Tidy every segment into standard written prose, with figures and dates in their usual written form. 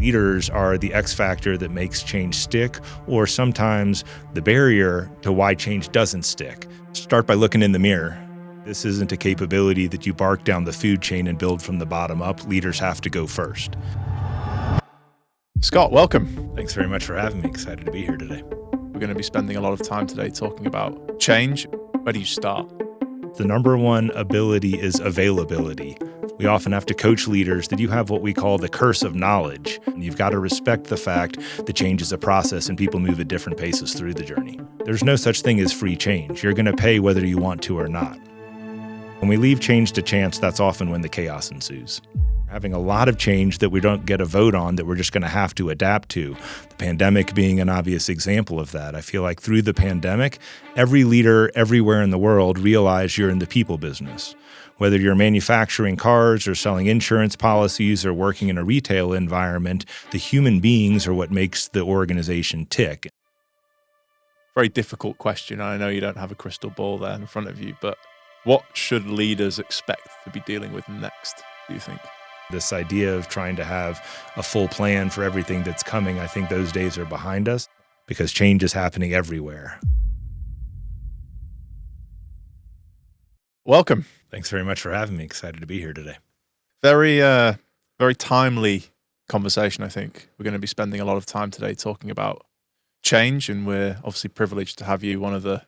Leaders are the X factor that makes change stick, or sometimes the barrier to why change doesn't stick. Start by looking in the mirror. This isn't a capability that you bark down the food chain and build from the bottom up. Leaders have to go first. Scott, welcome. Thanks very much for having me. Excited to be here today. We're going to be spending a lot of time today talking about change. Where do you start? The number one ability is availability. We often have to coach leaders that you have what we call the curse of knowledge. And you've got to respect the fact that change is a process and people move at different paces through the journey. There's no such thing as free change. You're going to pay whether you want to or not. When we leave change to chance, that's often when the chaos ensues. Having a lot of change that we don't get a vote on that we're just going to have to adapt to. The pandemic being an obvious example of that. I feel like through the pandemic, every leader everywhere in the world realized you're in the people business. Whether you're manufacturing cars or selling insurance policies or working in a retail environment, the human beings are what makes the organization tick. Very difficult question. I know you don't have a crystal ball there in front of you, but what should leaders expect to be dealing with next, do you think? This idea of trying to have a full plan for everything that's coming, I think those days are behind us because change is happening everywhere. Welcome. Thanks very much for having me. Excited to be here today. Very timely conversation, I think. We're going to be spending a lot of time today talking about change, and we're obviously privileged to have you, one of the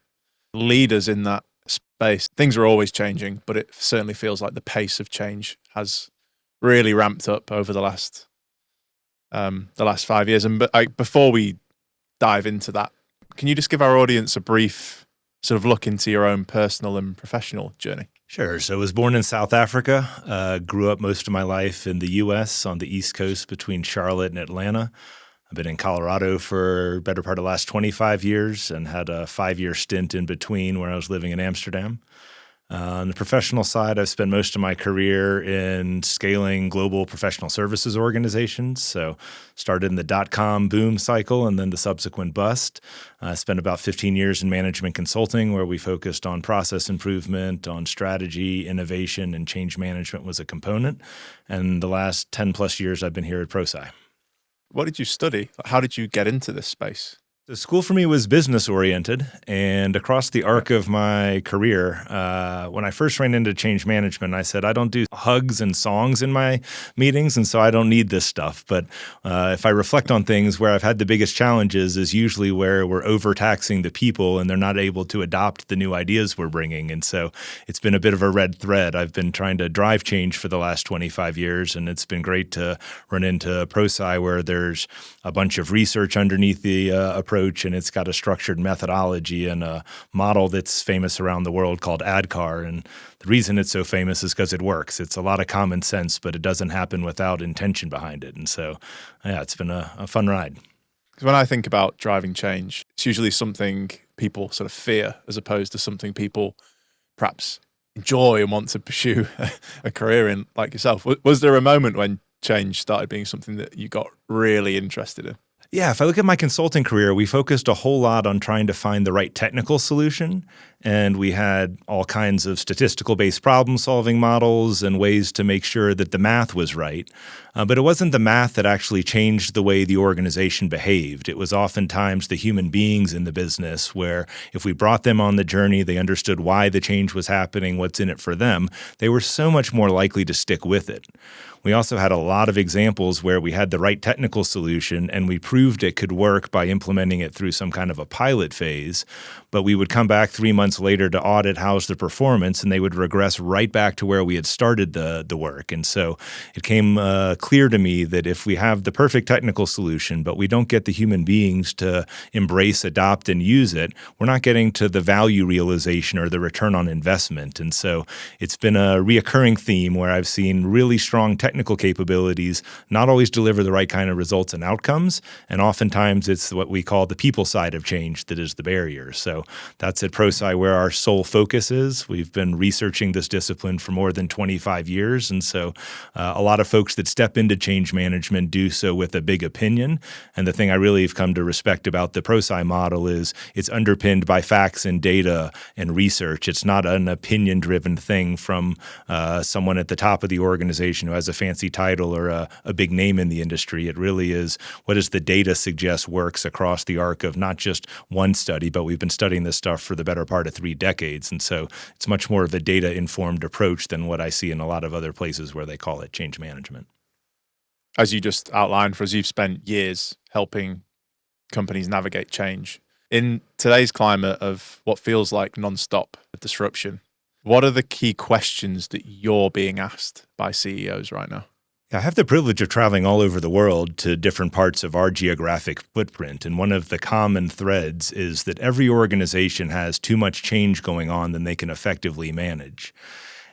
leaders in that space. Things are always changing, but it certainly feels like the pace of change has really ramped up over the last 5 years. And before we dive into that, can you just give our audience a brief sort of look into your own personal and professional journey? Sure. So I was born in South Africa, grew up most of my life in the U.S. on the East Coast between Charlotte and Atlanta. I've been in Colorado for the better part of the last 25 years and had a 5-year stint in between where I was living in Amsterdam. On the professional side, I've spent most of my career in scaling global professional services organizations. So started in the dot-com boom cycle and then the subsequent bust. I spent about 15 years in management consulting where we focused on process improvement, on strategy, innovation, and change management was a component. And the last 10 plus years I've been here at Prosci. What did you study? How did you get into this space? The school for me was business-oriented, and across the arc of my career, when I first ran into change management, I said, I don't do hugs and songs in my meetings, and so I don't need this stuff. But if I reflect on things where I've had the biggest challenges is usually where we're overtaxing the people and they're not able to adopt the new ideas we're bringing. And so it's been a bit of a red thread. I've been trying to drive change for the last 25 years, and it's been great to run into Prosci where there's a bunch of research underneath the approach, and it's got a structured methodology and a model that's famous around the world called ADKAR. And the reason it's so famous is because it works. It's a lot of common sense, but it doesn't happen without intention behind it. And so, yeah, it's been a fun ride. Because when I think about driving change, it's usually something people sort of fear as opposed to something people perhaps enjoy and want to pursue a career in, like yourself. Was there a moment when change started being something that you got really interested in? Yeah, if I look at my consulting career, we focused a whole lot on trying to find the right technical solution. And we had all kinds of statistical-based problem-solving models and ways to make sure that the math was right. But it wasn't the math that actually changed the way the organization behaved. It was oftentimes the human beings in the business where if we brought them on the journey, they understood why the change was happening, what's in it for them, they were so much more likely to stick with it. We also had a lot of examples where we had the right technical solution and we proved it could work by implementing it through some kind of a pilot phase. But we would come back 3 months later to audit how's the performance, and they would regress right back to where we had started the work. And so it came clear to me that if we have the perfect technical solution, but we don't get the human beings to embrace, adopt, and use it, we're not getting to the value realization or the return on investment. And so it's been a reoccurring theme where I've seen really strong technical capabilities not always deliver the right kind of results and outcomes. And oftentimes it's what we call the people side of change that is the barrier. So that's at Prosci where our sole focus is. We've been researching this discipline for more than 25 years. And so a lot of folks that step into change management do so with a big opinion. And the thing I really have come to respect about the Prosci model is it's underpinned by facts and data and research. It's not an opinion-driven thing from someone at the top of the organization who has a fancy title or a big name in the industry. It really is, what does the data suggest works across the arc of not just one study, but we've been studying this stuff for the better part of 3 decades. And so it's much more of a data-informed approach than what I see in a lot of other places where they call it change management. As you just outlined for us, you've spent years helping companies navigate change. In today's climate of what feels like nonstop disruption, what are the key questions that you're being asked by CEOs right now? I have the privilege of traveling all over the world to different parts of our geographic footprint. And one of the common threads is that every organization has too much change going on than they can effectively manage.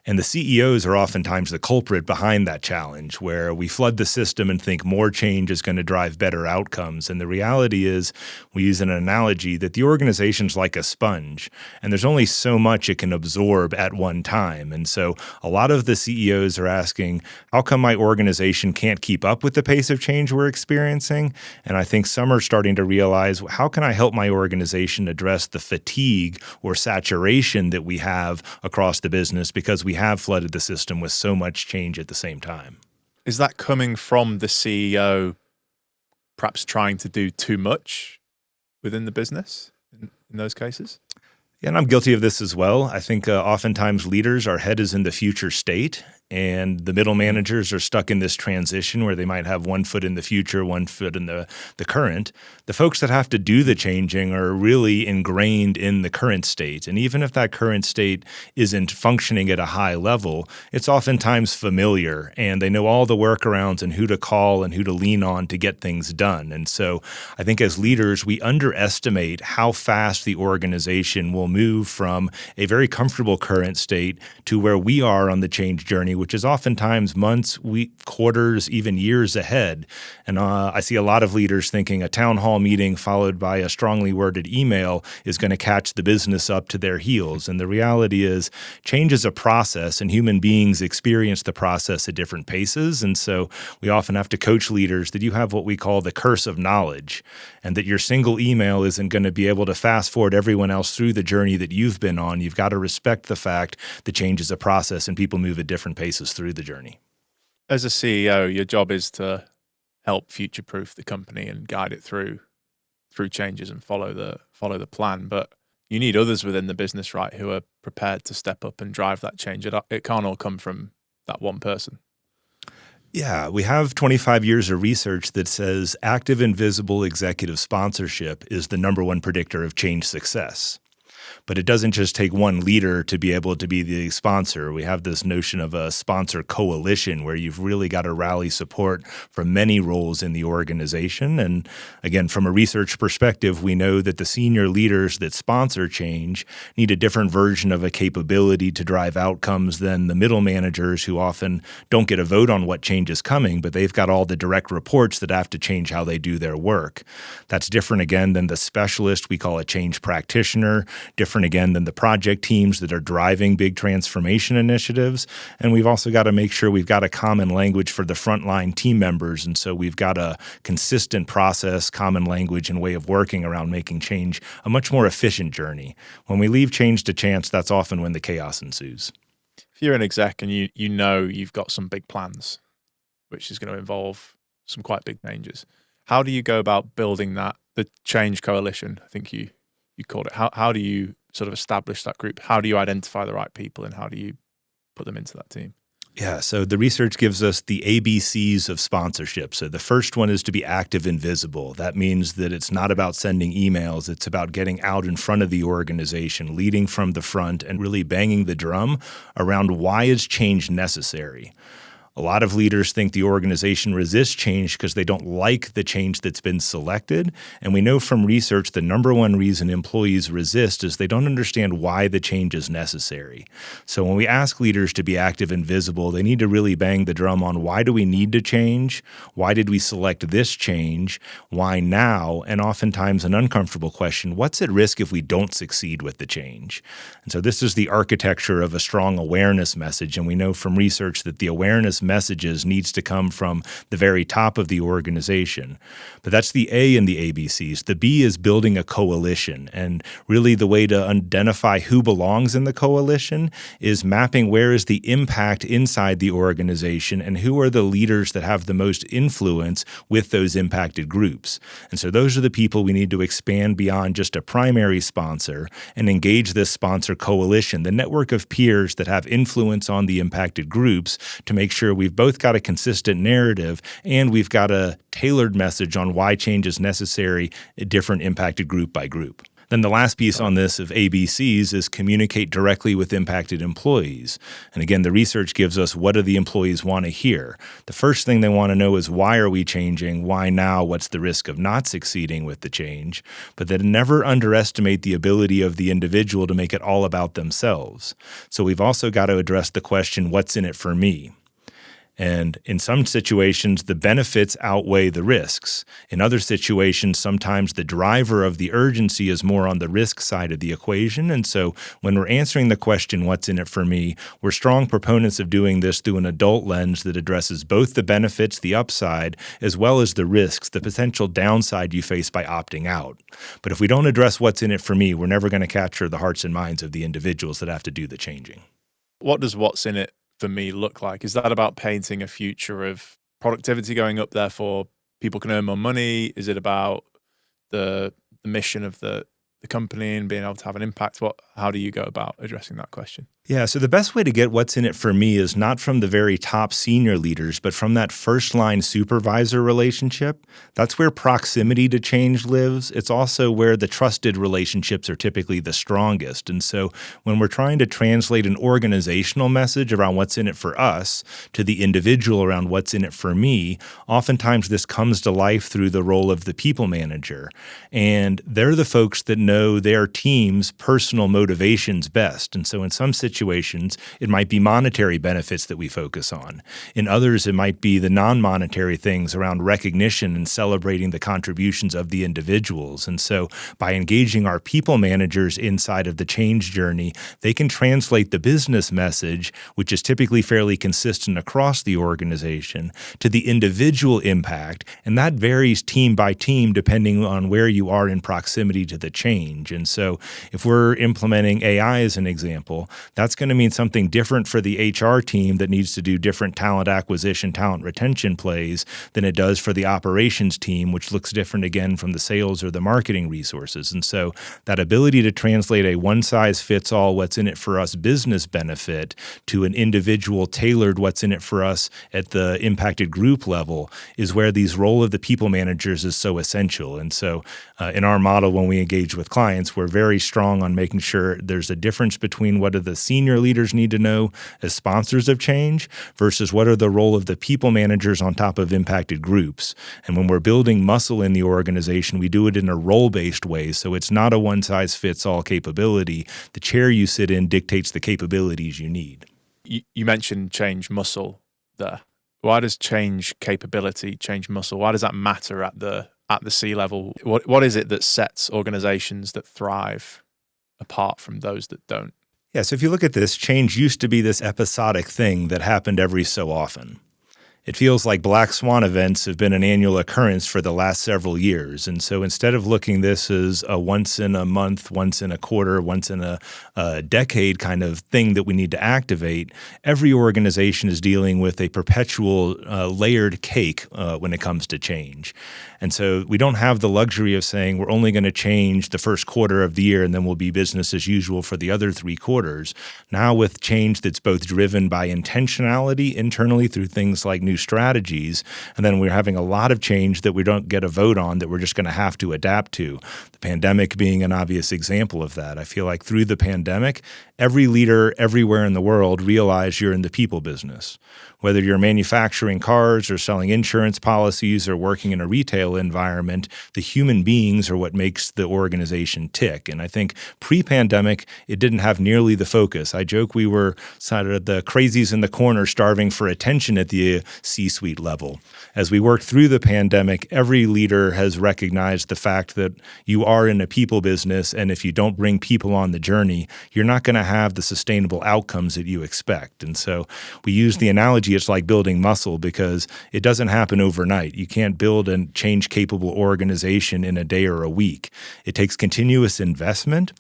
And the CEOs are oftentimes the culprit behind that challenge, where we flood the system and think more change is going to drive better outcomes. And the reality is, we use an analogy that the organization's like a sponge, and there's only so much it can absorb at one time. And so a lot of the CEOs are asking, how come my organization can't keep up with the pace of change we're experiencing? And I think some are starting to realize, how can I help my organization address the fatigue or saturation that we have across the business because we have flooded the system with so much change at the same time? Is that coming from the CEO perhaps trying to do too much within the business in those cases? Yeah, and I'm guilty of this as well. I think oftentimes leaders, our head is in the future state, and the middle managers are stuck in this transition where they might have one foot in the future, one foot in the current. The folks that have to do the changing are really ingrained in the current state. And even if that current state isn't functioning at a high level, it's oftentimes familiar, and they know all the workarounds and who to call and who to lean on to get things done. And so I think as leaders, we underestimate how fast the organization will move from a very comfortable current state to where we are on the change journey, which is oftentimes months, weeks, quarters, even years ahead. And I see a lot of leaders thinking a town hall meeting followed by a strongly worded email is going to catch the business up to their heels. And the reality is change is a process, and human beings experience the process at different paces. And so we often have to coach leaders that you have what we call the curse of knowledge, and that your single email isn't going to be able to fast forward everyone else through the journey that you've been on. You've got to respect the fact that change is a process and people move at different paces through the journey. As a CEO, your job is to help future-proof the company and guide it through changes and follow the plan. But you need others within the business, right, who are prepared to step up and drive that change. It can't all come from that one person. Yeah, we have 25 years of research that says active and visible executive sponsorship is the #1 predictor of change success. But it doesn't just take one leader to be able to be the sponsor. We have this notion of a sponsor coalition where you've really got to rally support from many roles in the organization. And again, from a research perspective, we know that the senior leaders that sponsor change need a different version of a capability to drive outcomes than the middle managers who often don't get a vote on what change is coming, but they've got all the direct reports that have to change how they do their work. That's different again than the specialist we call a change practitioner, different again than the project teams that are driving big transformation initiatives. And we've also got to make sure we've got a common language for the frontline team members. And so we've got a consistent process, common language, and way of working around making change a much more efficient journey. When we leave change to chance, that's often when the chaos ensues. If you're an exec and you know you've got some big plans, which is going to involve some quite big changes, how do you go about building the change coalition? I think you called it. How do you sort of establish that group? How do you identify the right people, and how do you put them into that team? Yeah, so the research gives us the ABCs of sponsorship. So the first one is to be active and visible. That means that it's not about sending emails. It's about getting out in front of the organization, leading from the front, and really banging the drum around why is change necessary. A lot of leaders think the organization resists change because they don't like the change that's been selected. And we know from research the number one reason employees resist is they don't understand why the change is necessary. So when we ask leaders to be active and visible, they need to really bang the drum on why do we need to change? Why did we select this change? Why now? And oftentimes an uncomfortable question, what's at risk if we don't succeed with the change? And so this is the architecture of a strong awareness message. And we know from research that the awareness messages needs to come from the very top of the organization. But that's the A in the ABCs. The B is building a coalition. And really the way to identify who belongs in the coalition is mapping where is the impact inside the organization and who are the leaders that have the most influence with those impacted groups. And so those are the people we need to expand beyond just a primary sponsor and engage this sponsor coalition, the network of peers that have influence on the impacted groups, to make sure we've both got a consistent narrative and we've got a tailored message on why change is necessary, a different impacted group by group. Then the last piece on this of ABCs is communicate directly with impacted employees. And again, the research gives us what do the employees want to hear. The first thing they want to know is why are we changing? Why now? What's the risk of not succeeding with the change? But then never underestimate the ability of the individual to make it all about themselves. So we've also got to address the question, what's in it for me? And in some situations, the benefits outweigh the risks. In other situations, sometimes the driver of the urgency is more on the risk side of the equation. And so when we're answering the question, what's in it for me, we're strong proponents of doing this through an adult lens that addresses both the benefits, the upside, as well as the risks, the potential downside you face by opting out. But if we don't address what's in it for me, we're never going to capture the hearts and minds of the individuals that have to do the changing. What does what's in it for me look like? Is that about painting a future of productivity going up, therefore people can earn more money? Is it about the mission of the company and being able to have an impact? How do you go about addressing that question? Yeah, so the best way to get what's in it for me is not from the very top senior leaders, but from that first line supervisor relationship. That's where proximity to change lives. It's also where the trusted relationships are typically the strongest. And so when we're trying to translate an organizational message around what's in it for us to the individual around what's in it for me, oftentimes this comes to life through the role of the people manager. And they're the folks that know their team's personal motivations best. And so in some situations, it might be monetary benefits that we focus on. In others, it might be the non-monetary things around recognition and celebrating the contributions of the individuals. And so by engaging our people managers inside of the change journey, they can translate the business message, which is typically fairly consistent across the organization, to the individual impact. And that varies team by team depending on where you are in proximity to the change. And so if we're implementing AI as an example, that's going to mean something different for the HR team that needs to do different talent acquisition, talent retention plays than it does for the operations team, which looks different again from the sales or the marketing resources. And so that ability to translate a one-size-fits-all what's in it for us business benefit to an individual tailored what's in it for us at the impacted group level is where these role of the people managers is so essential. And so in our model, when we engage with clients, we're very strong on making sure there's a difference between what are the senior leaders need to know as sponsors of change versus what are the role of the people managers on top of impacted groups. And when we're building muscle in the organization, we do it in a role-based way. So it's not a one-size-fits-all capability. The chair you sit in dictates the capabilities you need. You mentioned change muscle there. Why does change capability, change muscle, why does that matter at the C level? What is it that sets organizations that thrive apart from those that don't? Yeah, so if you look at this, change used to be this episodic thing that happened every so often. It feels like black swan events have been an annual occurrence for the last several years. And so instead of looking this as a once in a month, once in a quarter, once in a decade kind of thing that we need to activate, every organization is dealing with a perpetual layered cake when it comes to change. And so we don't have the luxury of saying we're only going to change the first quarter of the year and then we'll be business as usual for the other 3 quarters. Now with change that's both driven by intentionality internally through things like new strategies, and then we're having a lot of change that we don't get a vote on that we're just going to have to adapt to. The pandemic being an obvious example of that. I feel like through the pandemic, every leader everywhere in the world realized you're in the people business. Whether you're manufacturing cars or selling insurance policies or working in a retail environment, the human beings are what makes the organization tick. And I think pre-pandemic, it didn't have nearly the focus. I joke we were sort of the crazies in the corner starving for attention at the C-suite level. As we work through the pandemic, every leader has recognized the fact that you are in a people business, and if you don't bring people on the journey, you're not going to have the sustainable outcomes that you expect. And so we use the analogy it's like building muscle because it doesn't happen overnight. You can't build a change-capable organization in a day or a week. It takes continuous investment.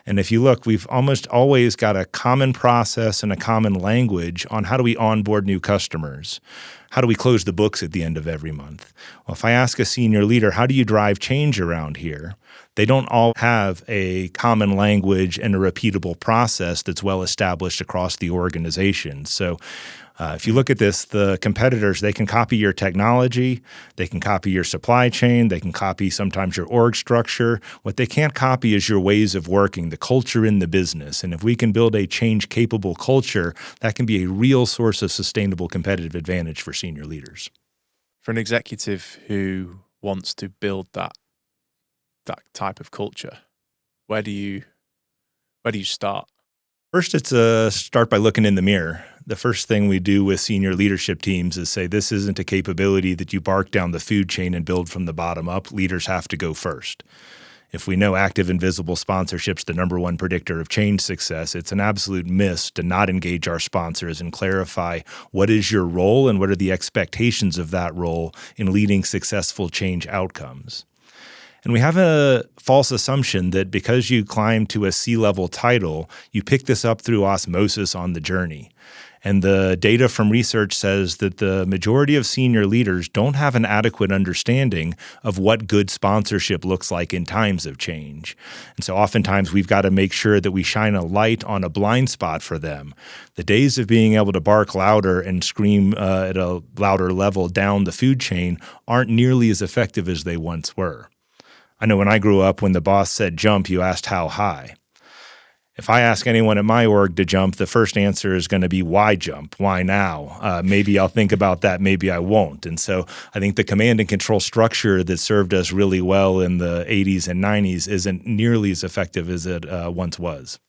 And if you look, we've almost always got a common process and a common language on how do we onboard new customers. How do we close the books at the end of every month? Well, if I ask a senior leader, how do you drive change around here? They don't all have a common language and a repeatable process that's well established across the organization. So if you look at this, the competitors, they can copy your technology, they can copy your supply chain, they can copy sometimes your org structure. What they can't copy is your ways of working, the culture in the business. And if we can build a change-capable culture, that can be a real source of sustainable competitive advantage for senior leaders. For an executive who wants to build that type of culture, where do you start? First, it's start by looking in the mirror. The first thing we do with senior leadership teams is say, this isn't a capability that you bark down the food chain and build from the bottom up. Leaders have to go first. If we know active and visible sponsorship's the number one predictor of change success, it's an absolute miss to not engage our sponsors and clarify what is your role and what are the expectations of that role in leading successful change outcomes. And we have a false assumption that because you climb to a C-level title, you pick this up through osmosis on the journey. And the data from research says that the majority of senior leaders don't have an adequate understanding of what good sponsorship looks like in times of change. And so oftentimes we've got to make sure that we shine a light on a blind spot for them. The days of being able to bark louder and scream at a louder level down the food chain aren't nearly as effective as they once were. I know when I grew up, when the boss said jump, you asked how high. If I ask anyone at my org to jump, the first answer is going to be why jump? Why now? Maybe I'll think about that, maybe I won't. And so I think the command and control structure that served us really well in the 80s and 90s isn't nearly as effective as it once was.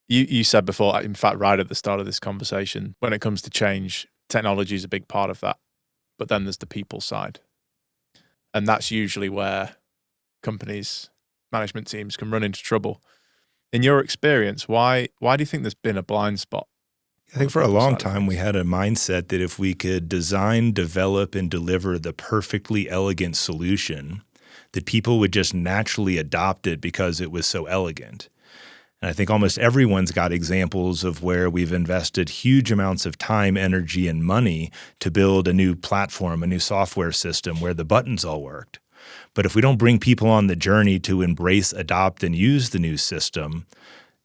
You said before, in fact, right at the start of this conversation, when it comes to change, technology is a big part of that. But then there's the people side. And that's usually where companies, management teams can run into trouble. In your experience, why do you think there's been a blind spot? I think for a long time we had a mindset that if we could design, develop, and deliver the perfectly elegant solution, that people would just naturally adopt it because it was so elegant. And I think almost everyone's got examples of where we've invested huge amounts of time, energy, and money to build a new platform, a new software system where the buttons all worked. But if we don't bring people on the journey to embrace, adopt, and use the new system,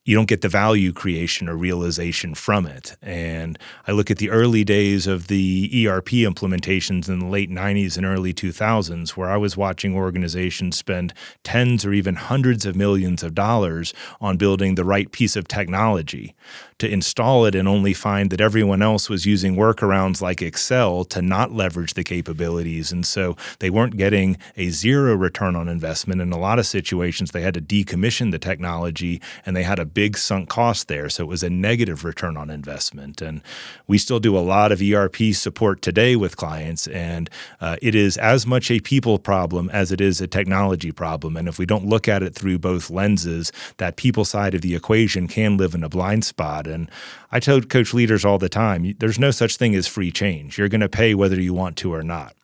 you don't get the value creation or realization from it. And I look at the early days of the ERP implementations in the late 90s and early 2000s, where I was watching organizations spend tens or even hundreds of millions of dollars on building the right piece of technology to install it and only find that everyone else was using workarounds like Excel to not leverage the capabilities. And so they weren't getting a zero return on investment. In a lot of situations, they had to decommission the technology and they had a big sunk cost there. So it was a negative return on investment. And we still do a lot of ERP support today with clients. And it is as much a people problem as it is a technology problem. And if we don't look at it through both lenses, that people side of the equation can live in a blind spot. And I tell coach leaders all the time, there's no such thing as free change. You're going to pay whether you want to or not.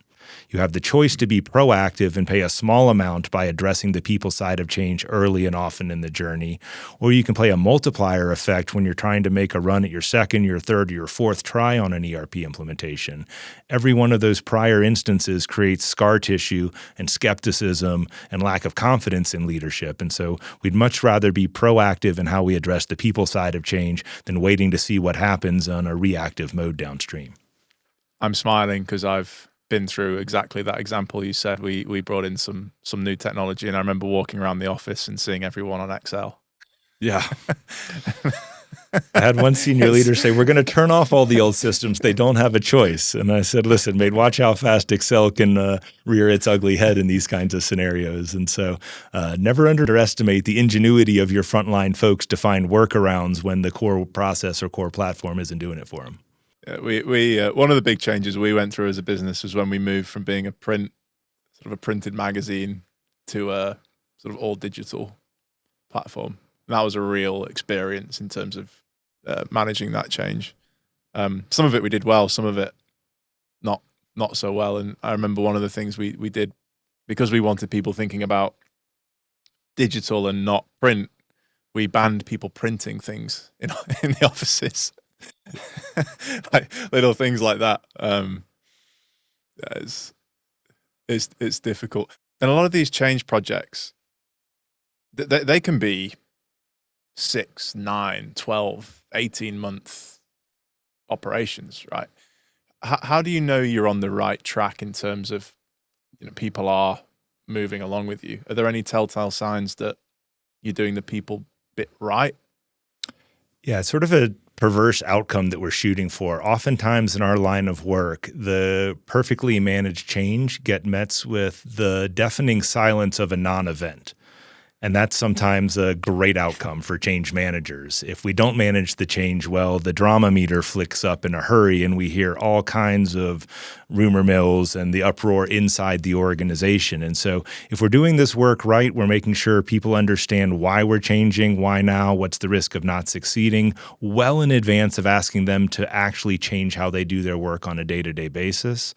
You have the choice to be proactive and pay a small amount by addressing the people side of change early and often in the journey, or you can play a multiplier effect when you're trying to make a run at your second, your third, or your fourth try on an ERP implementation. Every one of those prior instances creates scar tissue and skepticism and lack of confidence in leadership. And so we'd much rather be proactive in how we address the people side of change than waiting to see what happens on a reactive mode downstream. I'm smiling because I've been through exactly that example you said. We brought in some new technology, and I remember walking around the office and seeing everyone on Excel. Yeah. I had one senior leader say, we're going to turn off all the old systems. They don't have a choice. And I said, listen, mate, watch how fast Excel can rear its ugly head in these kinds of scenarios. And so never underestimate the ingenuity of your frontline folks to find workarounds when the core process or core platform isn't doing it for them. We one of the big changes we went through as a business was when we moved from being a printed magazine to a sort of all digital platform. And that was a real experience in terms of managing that change. Some of it we did well, some of it not so well. And I remember one of the things we did, because we wanted people thinking about digital and not print, we banned people printing things in the offices. Like little things like that. It's difficult. And a lot of these change projects, they can be 6, 9, 12, 18-month operations, right? How do you know you're on the right track in terms of, people are moving along with you? Are there any telltale signs that you're doing the people bit right? Yeah, it's sort of a perverse outcome that we're shooting for. Oftentimes in our line of work, the perfectly managed change get met with the deafening silence of a non-event. And that's sometimes a great outcome for change managers. If we don't manage the change well, the drama meter flicks up in a hurry and we hear all kinds of rumor mills and the uproar inside the organization. And so if we're doing this work right, we're making sure people understand why we're changing, why now, what's the risk of not succeeding, well in advance of asking them to actually change how they do their work on a day-to-day basis.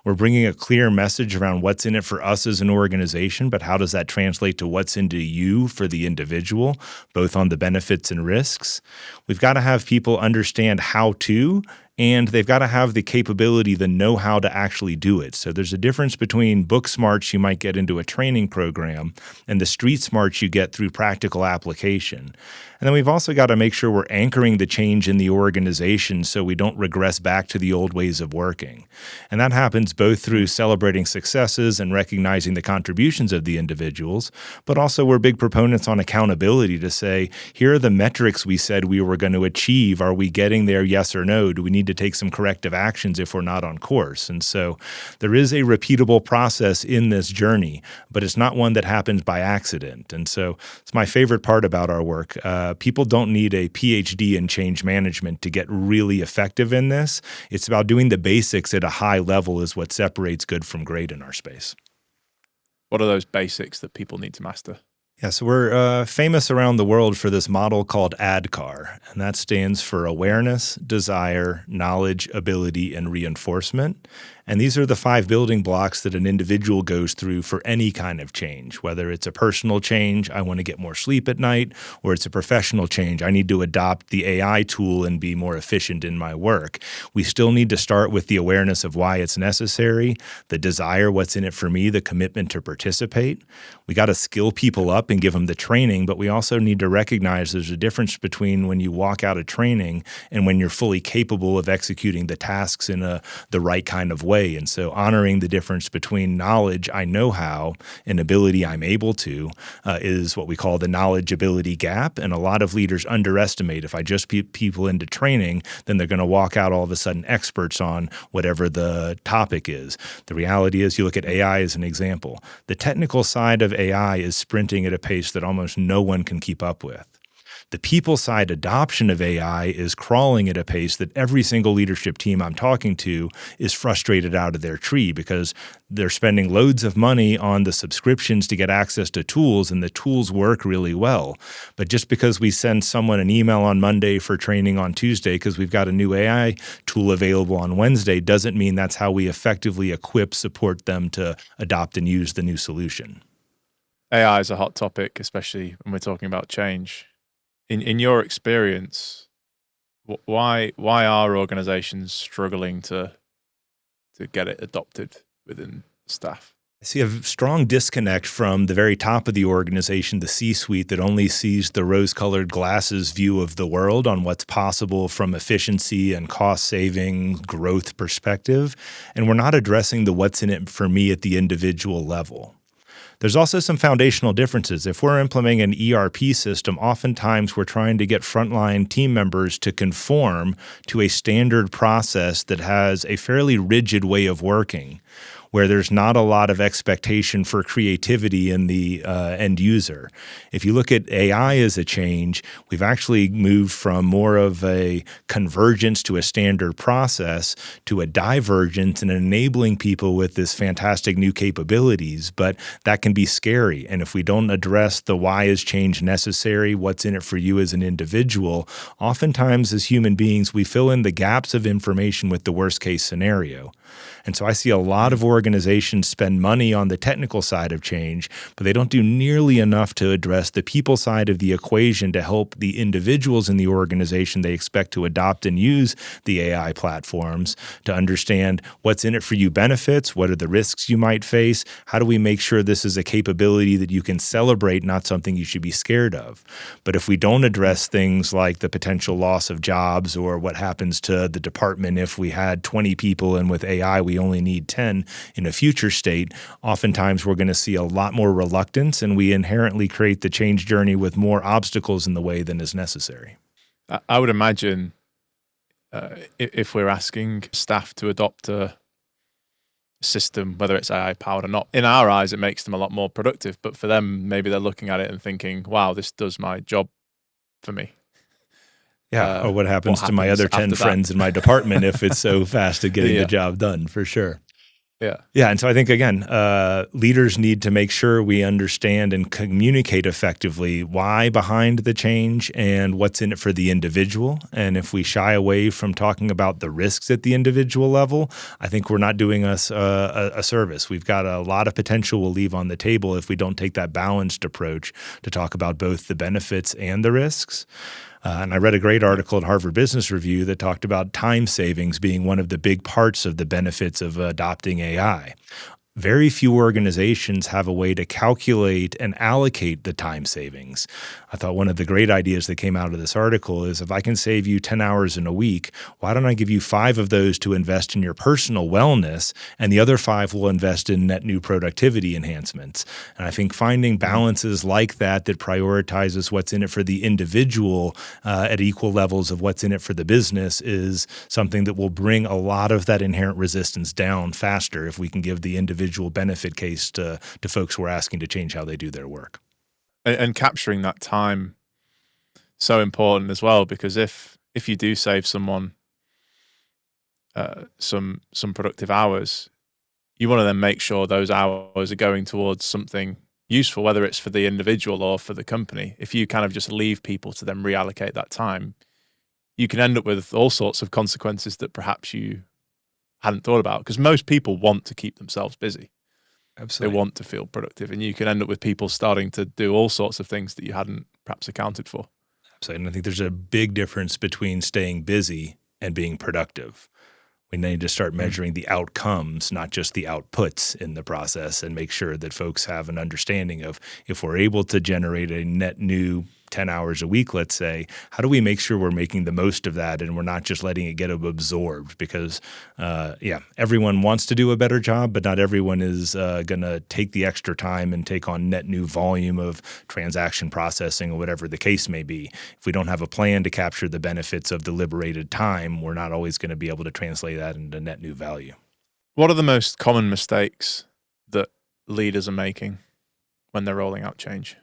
We're bringing a clear message around what's in it for us as an organization, but how does that translate to what's into you for the individual, both on the benefits and risks? We've got to have people understand how to, and they've got to have the capability, the know-how to actually do it. So there's a difference between book smarts you might get into a training program and the street smarts you get through practical application. And then we've also got to make sure we're anchoring the change in the organization so we don't regress back to the old ways of working. And that happens both through celebrating successes and recognizing the contributions of the individuals, but also we're big proponents on accountability to say, here are the metrics we said we were going to achieve. Are we getting there, yes or no? Do we need to take some corrective actions if we're not on course? And so there is a repeatable process in this journey, but it's not one that happens by accident. And so it's my favorite part about our work. People don't need a PhD in change management to get really effective in this. It's about doing the basics at a high level is what separates good from great in our space. What are those basics that people need to master? Yeah, so we're famous around the world for this model called ADKAR, and that stands for awareness, desire, knowledge, ability, and reinforcement. And these are the 5 building blocks that an individual goes through for any kind of change, whether it's a personal change, I want to get more sleep at night, or it's a professional change, I need to adopt the AI tool and be more efficient in my work. We still need to start with the awareness of why it's necessary, the desire, what's in it for me, the commitment to participate. We got to skill people up and give them the training, but we also need to recognize there's a difference between when you walk out of training and when you're fully capable of executing the tasks in the right kind of way. And so honoring the difference between knowledge, I know how, and ability, I'm able to, is what we call the knowledge-ability gap. And a lot of leaders underestimate if I just put people into training, then they're going to walk out all of a sudden experts on whatever the topic is. The reality is, you look at AI as an example. The technical side of AI is sprinting at a pace that almost no one can keep up with. The people side adoption of AI is crawling at a pace that every single leadership team I'm talking to is frustrated out of their tree because they're spending loads of money on the subscriptions to get access to tools, and the tools work really well. But just because we send someone an email on Monday for training on Tuesday because we've got a new AI tool available on Wednesday doesn't mean that's how we effectively support them to adopt and use the new solution. AI is a hot topic, especially when we're talking about change. In your experience, why are organizations struggling to get it adopted within staff? I see a strong disconnect from the very top of the organization, the C-suite, that only sees the rose-colored glasses view of the world on what's possible from efficiency and cost-saving growth perspective. And we're not addressing the what's in it for me at the individual level. There's also some foundational differences. If we're implementing an ERP system, oftentimes we're trying to get frontline team members to conform to a standard process that has a fairly rigid way of working, where there's not a lot of expectation for creativity in the end user. If you look at AI as a change, we've actually moved from more of a convergence to a standard process to a divergence and enabling people with this fantastic new capabilities, but that can be scary. And if we don't address the why is change necessary, what's in it for you as an individual, oftentimes as human beings, we fill in the gaps of information with the worst case scenario. And so I see a lot of organizations spend money on the technical side of change, but they don't do nearly enough to address the people side of the equation to help the individuals in the organization they expect to adopt and use the AI platforms to understand what's in it for you benefits, what are the risks you might face, how do we make sure this is a capability that you can celebrate, not something you should be scared of. But if we don't address things like the potential loss of jobs or what happens to the department if we had 20 people and with AI we only need 10 in a future state, oftentimes we're going to see a lot more reluctance, and we inherently create the change journey with more obstacles in the way than is necessary. I would imagine if we're asking staff to adopt a system, whether it's AI powered or not, in our eyes, it makes them a lot more productive. But for them, maybe they're looking at it and thinking, wow, this does my job for me. Yeah, or what happens to my other 10 friends in my department if it's so fast at getting the job done, for sure. Yeah, and so I think, again, leaders need to make sure we understand and communicate effectively why behind the change and what's in it for the individual. And if we shy away from talking about the risks at the individual level, I think we're not doing us a service. We've got a lot of potential we'll leave on the table if we don't take that balanced approach to talk about both the benefits and the risks. And I read a great article at Harvard Business Review that talked about time savings being one of the big parts of the benefits of adopting AI. Very few organizations have a way to calculate and allocate the time savings. I thought one of the great ideas that came out of this article is if I can save you 10 hours in a week, why don't I give you 5 of those to invest in your personal wellness, and the other 5 will invest in net new productivity enhancements. And I think finding balances like that prioritizes what's in it for the individual at equal levels of what's in it for the business is something that will bring a lot of that inherent resistance down faster if we can give the individual benefit case to folks who are asking to change how they do their work. And capturing that time, so important as well, because if you do save someone some productive hours, you want to then make sure those hours are going towards something useful, whether it's for the individual or for the company. If you kind of just leave people to then reallocate that time, you can end up with all sorts of consequences that perhaps you hadn't thought about, because most people want to keep themselves busy. Absolutely. They want to feel productive, and you can end up with people starting to do all sorts of things that you hadn't perhaps accounted for. Absolutely. And I think there's a big difference between staying busy and being productive. We need to start measuring the outcomes, not just the outputs in the process, and make sure that folks have an understanding of if we're able to generate a net new 10 hours a week, let's say, how do we make sure we're making the most of that and we're not just letting it get absorbed? Because, everyone wants to do a better job, but not everyone is going to take the extra time and take on net new volume of transaction processing or whatever the case may be. If we don't have a plan to capture the benefits of the liberated time, we're not always going to be able to translate that into net new value. What are the most common mistakes that leaders are making when they're rolling out change?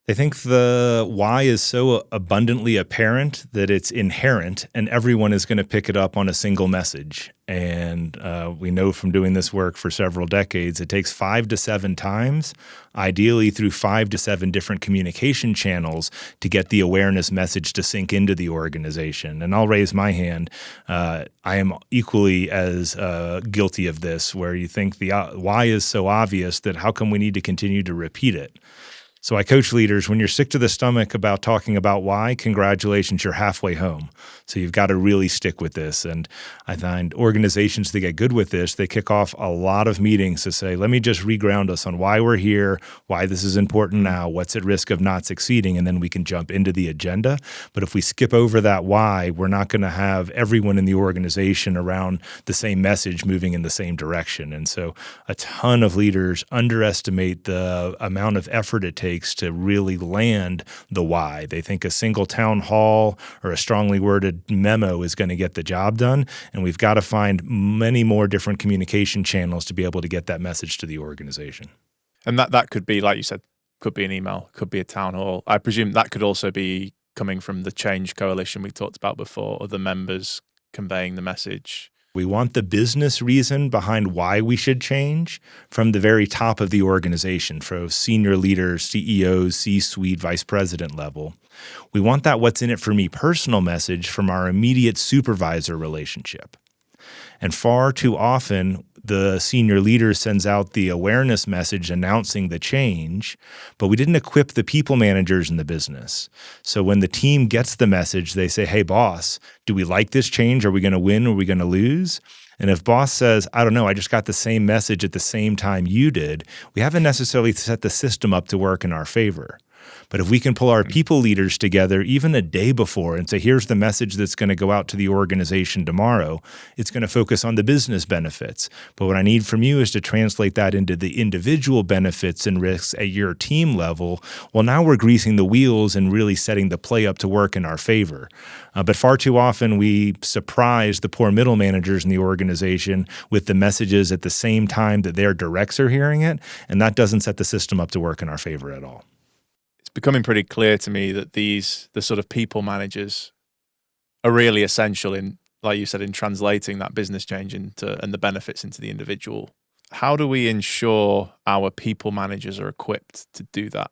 I think the why is so abundantly apparent that it's inherent and everyone is going to pick it up on a single message. And we know from doing this work for several decades, it takes 5 to 7 times, ideally through 5 to 7 different communication channels to get the awareness message to sink into the organization. And I'll raise my hand. I am equally as guilty of this, where you think the why is so obvious that how come we need to continue to repeat it? So I coach leaders, when you're sick to the stomach about talking about why, congratulations, you're halfway home. So you've got to really stick with this. And I find organizations that get good with this, they kick off a lot of meetings to say, let me just reground us on why we're here, why this is important now, what's at risk of not succeeding, and then we can jump into the agenda. But if we skip over that why, we're not going to have everyone in the organization around the same message moving in the same direction. And so a ton of leaders underestimate the amount of effort it takes to really land the why. They think a single town hall or a strongly worded memo is going to get the job done, and we've got to find many more different communication channels to be able to get that message to the organization. And that could be, like you said, could be an email, could be a town hall. I presume that could also be coming from the Change Coalition we talked about before, or the members conveying the message. We want the business reason behind why we should change from the very top of the organization, from senior leaders, CEOs, C-suite, vice president level. We want that what's in it for me personal message from our immediate supervisor relationship. And far too often, the senior leader sends out the awareness message announcing the change, but we didn't equip the people managers in the business. So when the team gets the message, they say, hey, boss, do we like this change? Are we going to win? Are we going to lose? And if boss says, I don't know, I just got the same message at the same time you did, we haven't necessarily set the system up to work in our favor. But if we can pull our people leaders together even a day before and say, here's the message that's going to go out to the organization tomorrow, it's going to focus on the business benefits. But what I need from you is to translate that into the individual benefits and risks at your team level. Well, now we're greasing the wheels and really setting the play up to work in our favor. But far too often we surprise the poor middle managers in the organization with the messages at the same time that their directs are hearing it, and that doesn't set the system up to work in our favor at all. Becoming pretty clear to me that the sort of people managers are really essential in, like you said, in translating that business change and the benefits into the individual. How do we ensure our people managers are equipped to do that?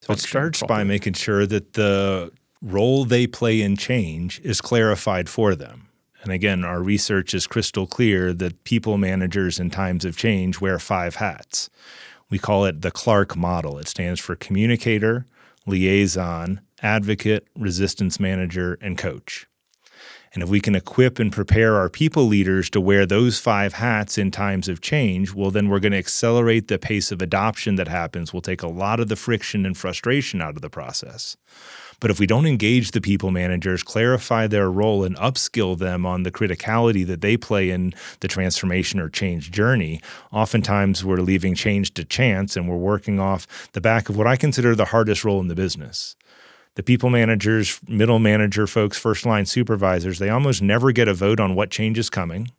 So it starts by making sure that the role they play in change is clarified for them. And again, our research is crystal clear that people managers in times of change wear 5 hats. We call it the Clark model. It stands for communicator, liaison, advocate, resistance manager, and coach. And if we can equip and prepare our people leaders to wear those 5 hats in times of change, well, then we're going to accelerate the pace of adoption that happens. We'll take a lot of the friction and frustration out of the process. But if we don't engage the people managers, clarify their role, and upskill them on the criticality that they play in the transformation or change journey, oftentimes we're leaving change to chance and we're working off the back of what I consider the hardest role in the business. The people managers, middle manager folks, first line supervisors, they almost never get a vote on what change is coming.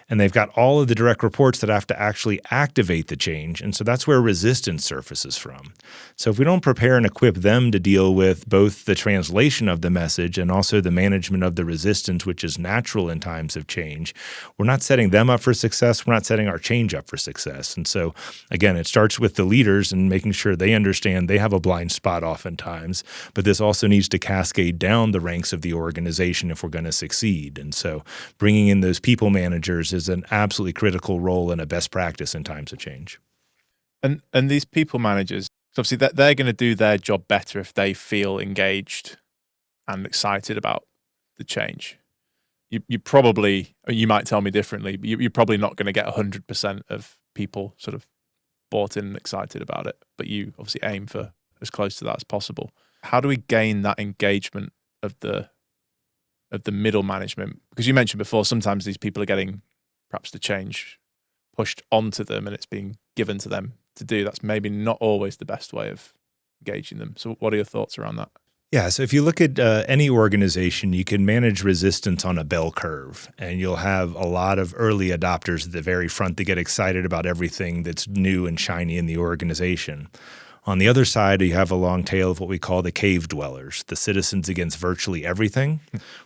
And they've got all of the direct reports that have to actually activate the change. And so that's where resistance surfaces from. So if we don't prepare and equip them to deal with both the translation of the message and also the management of the resistance, which is natural in times of change, we're not setting them up for success. We're not setting our change up for success. And so, again, it starts with the leaders and making sure they understand they have a blind spot oftentimes. But this also needs to cascade down the ranks of the organization if we're going to succeed. And so bringing in those people managers is an absolutely critical role and a best practice in times of change. And these people managers, obviously they're going to do their job better if they feel engaged and excited about the change. You probably, you might tell me differently, but you're probably not going to get 100% of people sort of bought in and excited about it, but you obviously aim for as close to that as possible. How do we gain that engagement of the middle management? Because you mentioned before, sometimes these people are getting perhaps the change pushed onto them and it's being given to them to do. That's maybe not always the best way of engaging them. So what are your thoughts around that? Yeah, so if you look at any organization, you can manage resistance on a bell curve, and you'll have a lot of early adopters at the very front that get excited about everything that's new and shiny in the organization. On the other side, you have a long tail of what we call the cave dwellers, the citizens against virtually everything,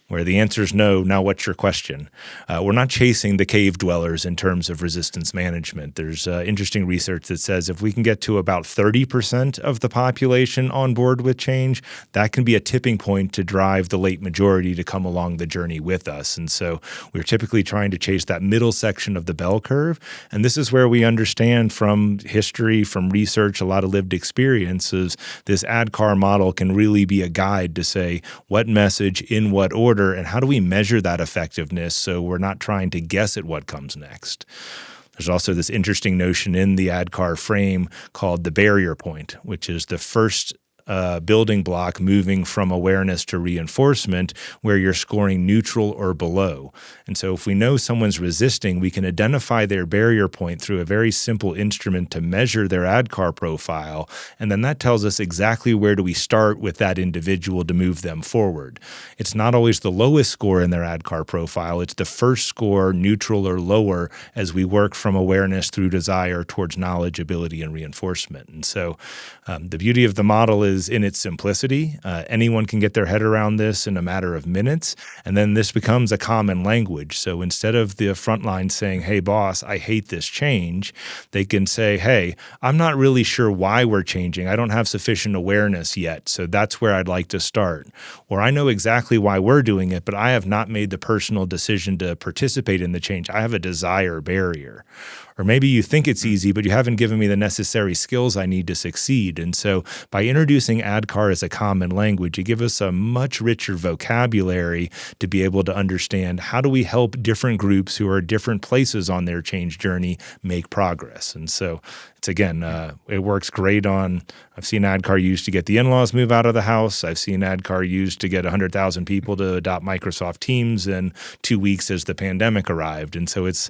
where the answer is no. Now, what's your question? We're not chasing the cave dwellers in terms of resistance management. There's interesting research that says if we can get to about 30% of the population on board with change, that can be a tipping point to drive the late majority to come along the journey with us. And so we're typically trying to chase that middle section of the bell curve. And this is where we understand from history, from research, a lot of lived experience, experience is this ADKAR model can really be a guide to say what message in what order and how do we measure that effectiveness so we're not trying to guess at what comes next. There's also this interesting notion in the ADKAR frame called the barrier point, which is the first building block moving from awareness to reinforcement where you're scoring neutral or below. And so if we know someone's resisting, we can identify their barrier point through a very simple instrument to measure their ADKAR profile. And then that tells us exactly where do we start with that individual to move them forward. It's not always the lowest score in their ADKAR profile. It's the first score, neutral or lower, as we work from awareness through desire towards knowledge, ability, and reinforcement. And so the beauty of the model is in its simplicity. Anyone can get their head around this in a matter of minutes, and then this becomes a common language. So instead of the frontline saying, hey, boss, I hate this change, they can say, hey, I'm not really sure why we're changing. I don't have sufficient awareness yet, so that's where I'd like to start. Or I know exactly why we're doing it, but I have not made the personal decision to participate in the change. I have a desire barrier. Or maybe you think it's easy, but you haven't given me the necessary skills I need to succeed. And so by introducing ADKAR as a common language, it gives us a much richer vocabulary to be able to understand how do we help different groups who are at different places on their change journey make progress. And so it's, again, it works great on, I've seen ADKAR used to get the in-laws move out of the house. I've seen ADKAR used to get 100,000 people to adopt Microsoft Teams in 2 weeks as the pandemic arrived. And so it's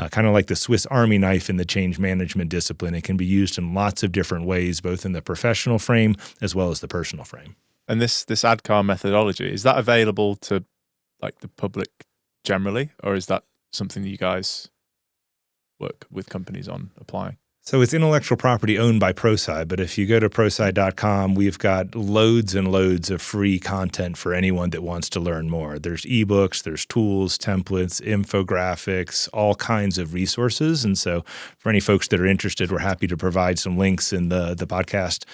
kind of like the Swiss Army knife in the change management discipline. It can be used in lots of different ways, both in the professional frame as well as the personal frame. And this ADKAR methodology, is that available to like the public generally, or is that something that you guys work with companies on applying? So it's intellectual property owned by Prosci, but if you go to prosci.com, we've got loads and loads of free content for anyone that wants to learn more. There's ebooks, there's tools, templates, infographics, all kinds of resources. And so for any folks that are interested, we're happy to provide some links in the podcast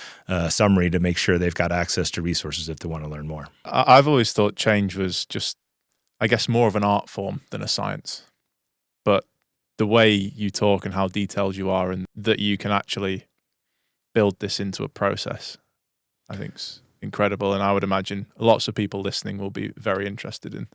summary to make sure they've got access to resources if they want to learn more. I've always thought change was just, I guess, more of an art form than a science. But the way you talk and how detailed you are and that you can actually build this into a process, I think is incredible. And I would imagine lots of people listening will be very interested in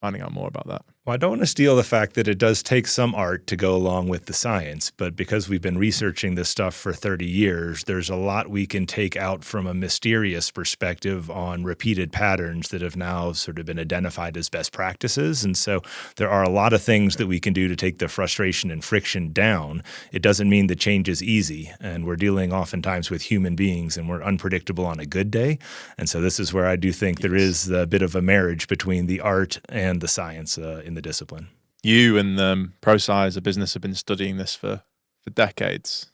finding out more about that. Well, I don't want to steal the fact that it does take some art to go along with the science, but because we've been researching this stuff for 30 years, there's a lot we can take out from a mysterious perspective on repeated patterns that have now sort of been identified as best practices. And so there are a lot of things that we can do to take the frustration and friction down. It doesn't mean the change is easy, and we're dealing oftentimes with human beings, and we're unpredictable on a good day. And so this is where I do think there is a bit of a marriage between the art and the science in the discipline. You and Prosci as a business have been studying this for decades.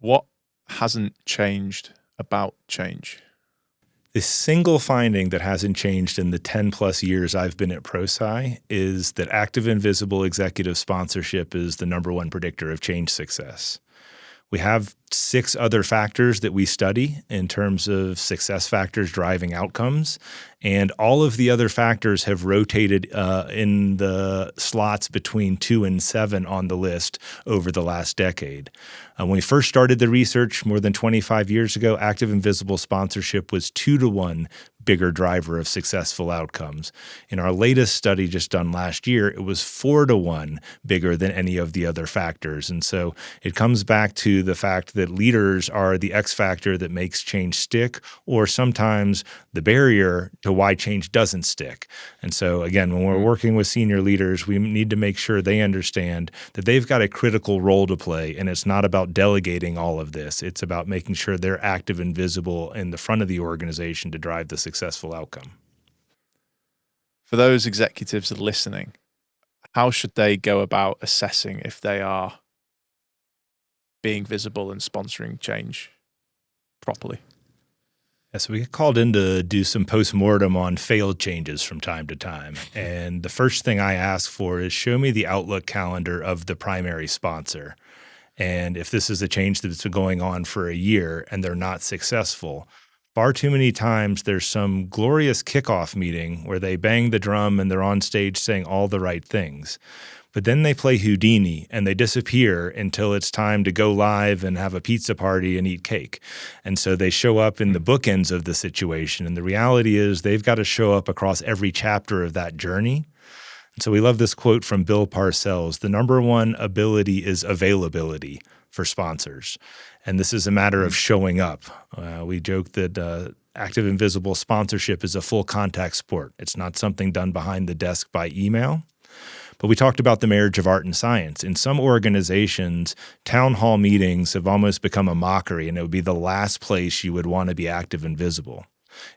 What hasn't changed about change? The single finding that hasn't changed in the 10 plus years I've been at Prosci is that active and visible executive sponsorship is the number one predictor of change success. We have 6 other factors that we study in terms of success factors driving outcomes, and all of the other factors have rotated in the slots between 2 and 7 on the list over the last decade. When we first started the research more than 25 years ago, active and visible sponsorship was 2-to-1 bigger driver of successful outcomes. In our latest study just done last year, it was 4-to-1 bigger than any of the other factors. And so it comes back to the fact that leaders are the X factor that makes change stick, or sometimes the barrier to why change doesn't stick. And so again, when we're working with senior leaders, we need to make sure they understand that they've got a critical role to play, and it's not about delegating all of this. It's about making sure they're active and visible in the front of the organization to drive the successful outcome. For those executives that are listening, how should they go about assessing if they are being visible and sponsoring change properly? Yeah, so we get called in to do some postmortem on failed changes from time to time. And the first thing I ask for is show me the Outlook calendar of the primary sponsor. And if this is a change that's been going on for a year and they're not successful, far too many times there's some glorious kickoff meeting where they bang the drum and they're on stage saying all the right things. But then they play Houdini and they disappear until it's time to go live and have a pizza party and eat cake. And so they show up in the bookends of the situation. And the reality is they've got to show up across every chapter of that journey. And so we love this quote from Bill Parcells: the number one ability is availability for sponsors. And this is a matter of showing up. We joke that active and visible sponsorship is a full contact sport. It's not something done behind the desk by email. But we talked about the marriage of art and science. In some organizations, town hall meetings have almost become a mockery, and it would be the last place you would want to be active and visible.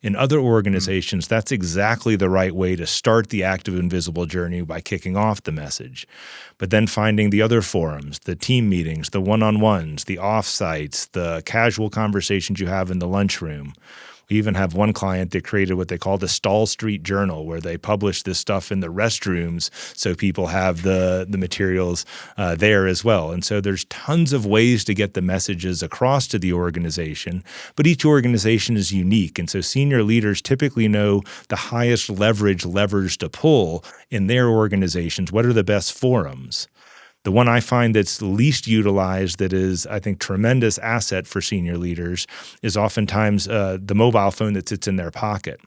In other organizations, that's exactly the right way to start the active and visible journey, by kicking off the message. But then finding the other forums, the team meetings, the one-on-ones, the off-sites, the casual conversations you have in the lunchroom. We even have one client that created what they call the Stall Street Journal, where they publish this stuff in the restrooms so people have the materials there as well. And so there's tons of ways to get the messages across to the organization, but each organization is unique. And so senior leaders typically know the highest leverage levers to pull in their organizations. What are the best forums? The one I find that's least utilized, that is, I think, tremendous asset for senior leaders, is oftentimes the mobile phone that sits in their pocket.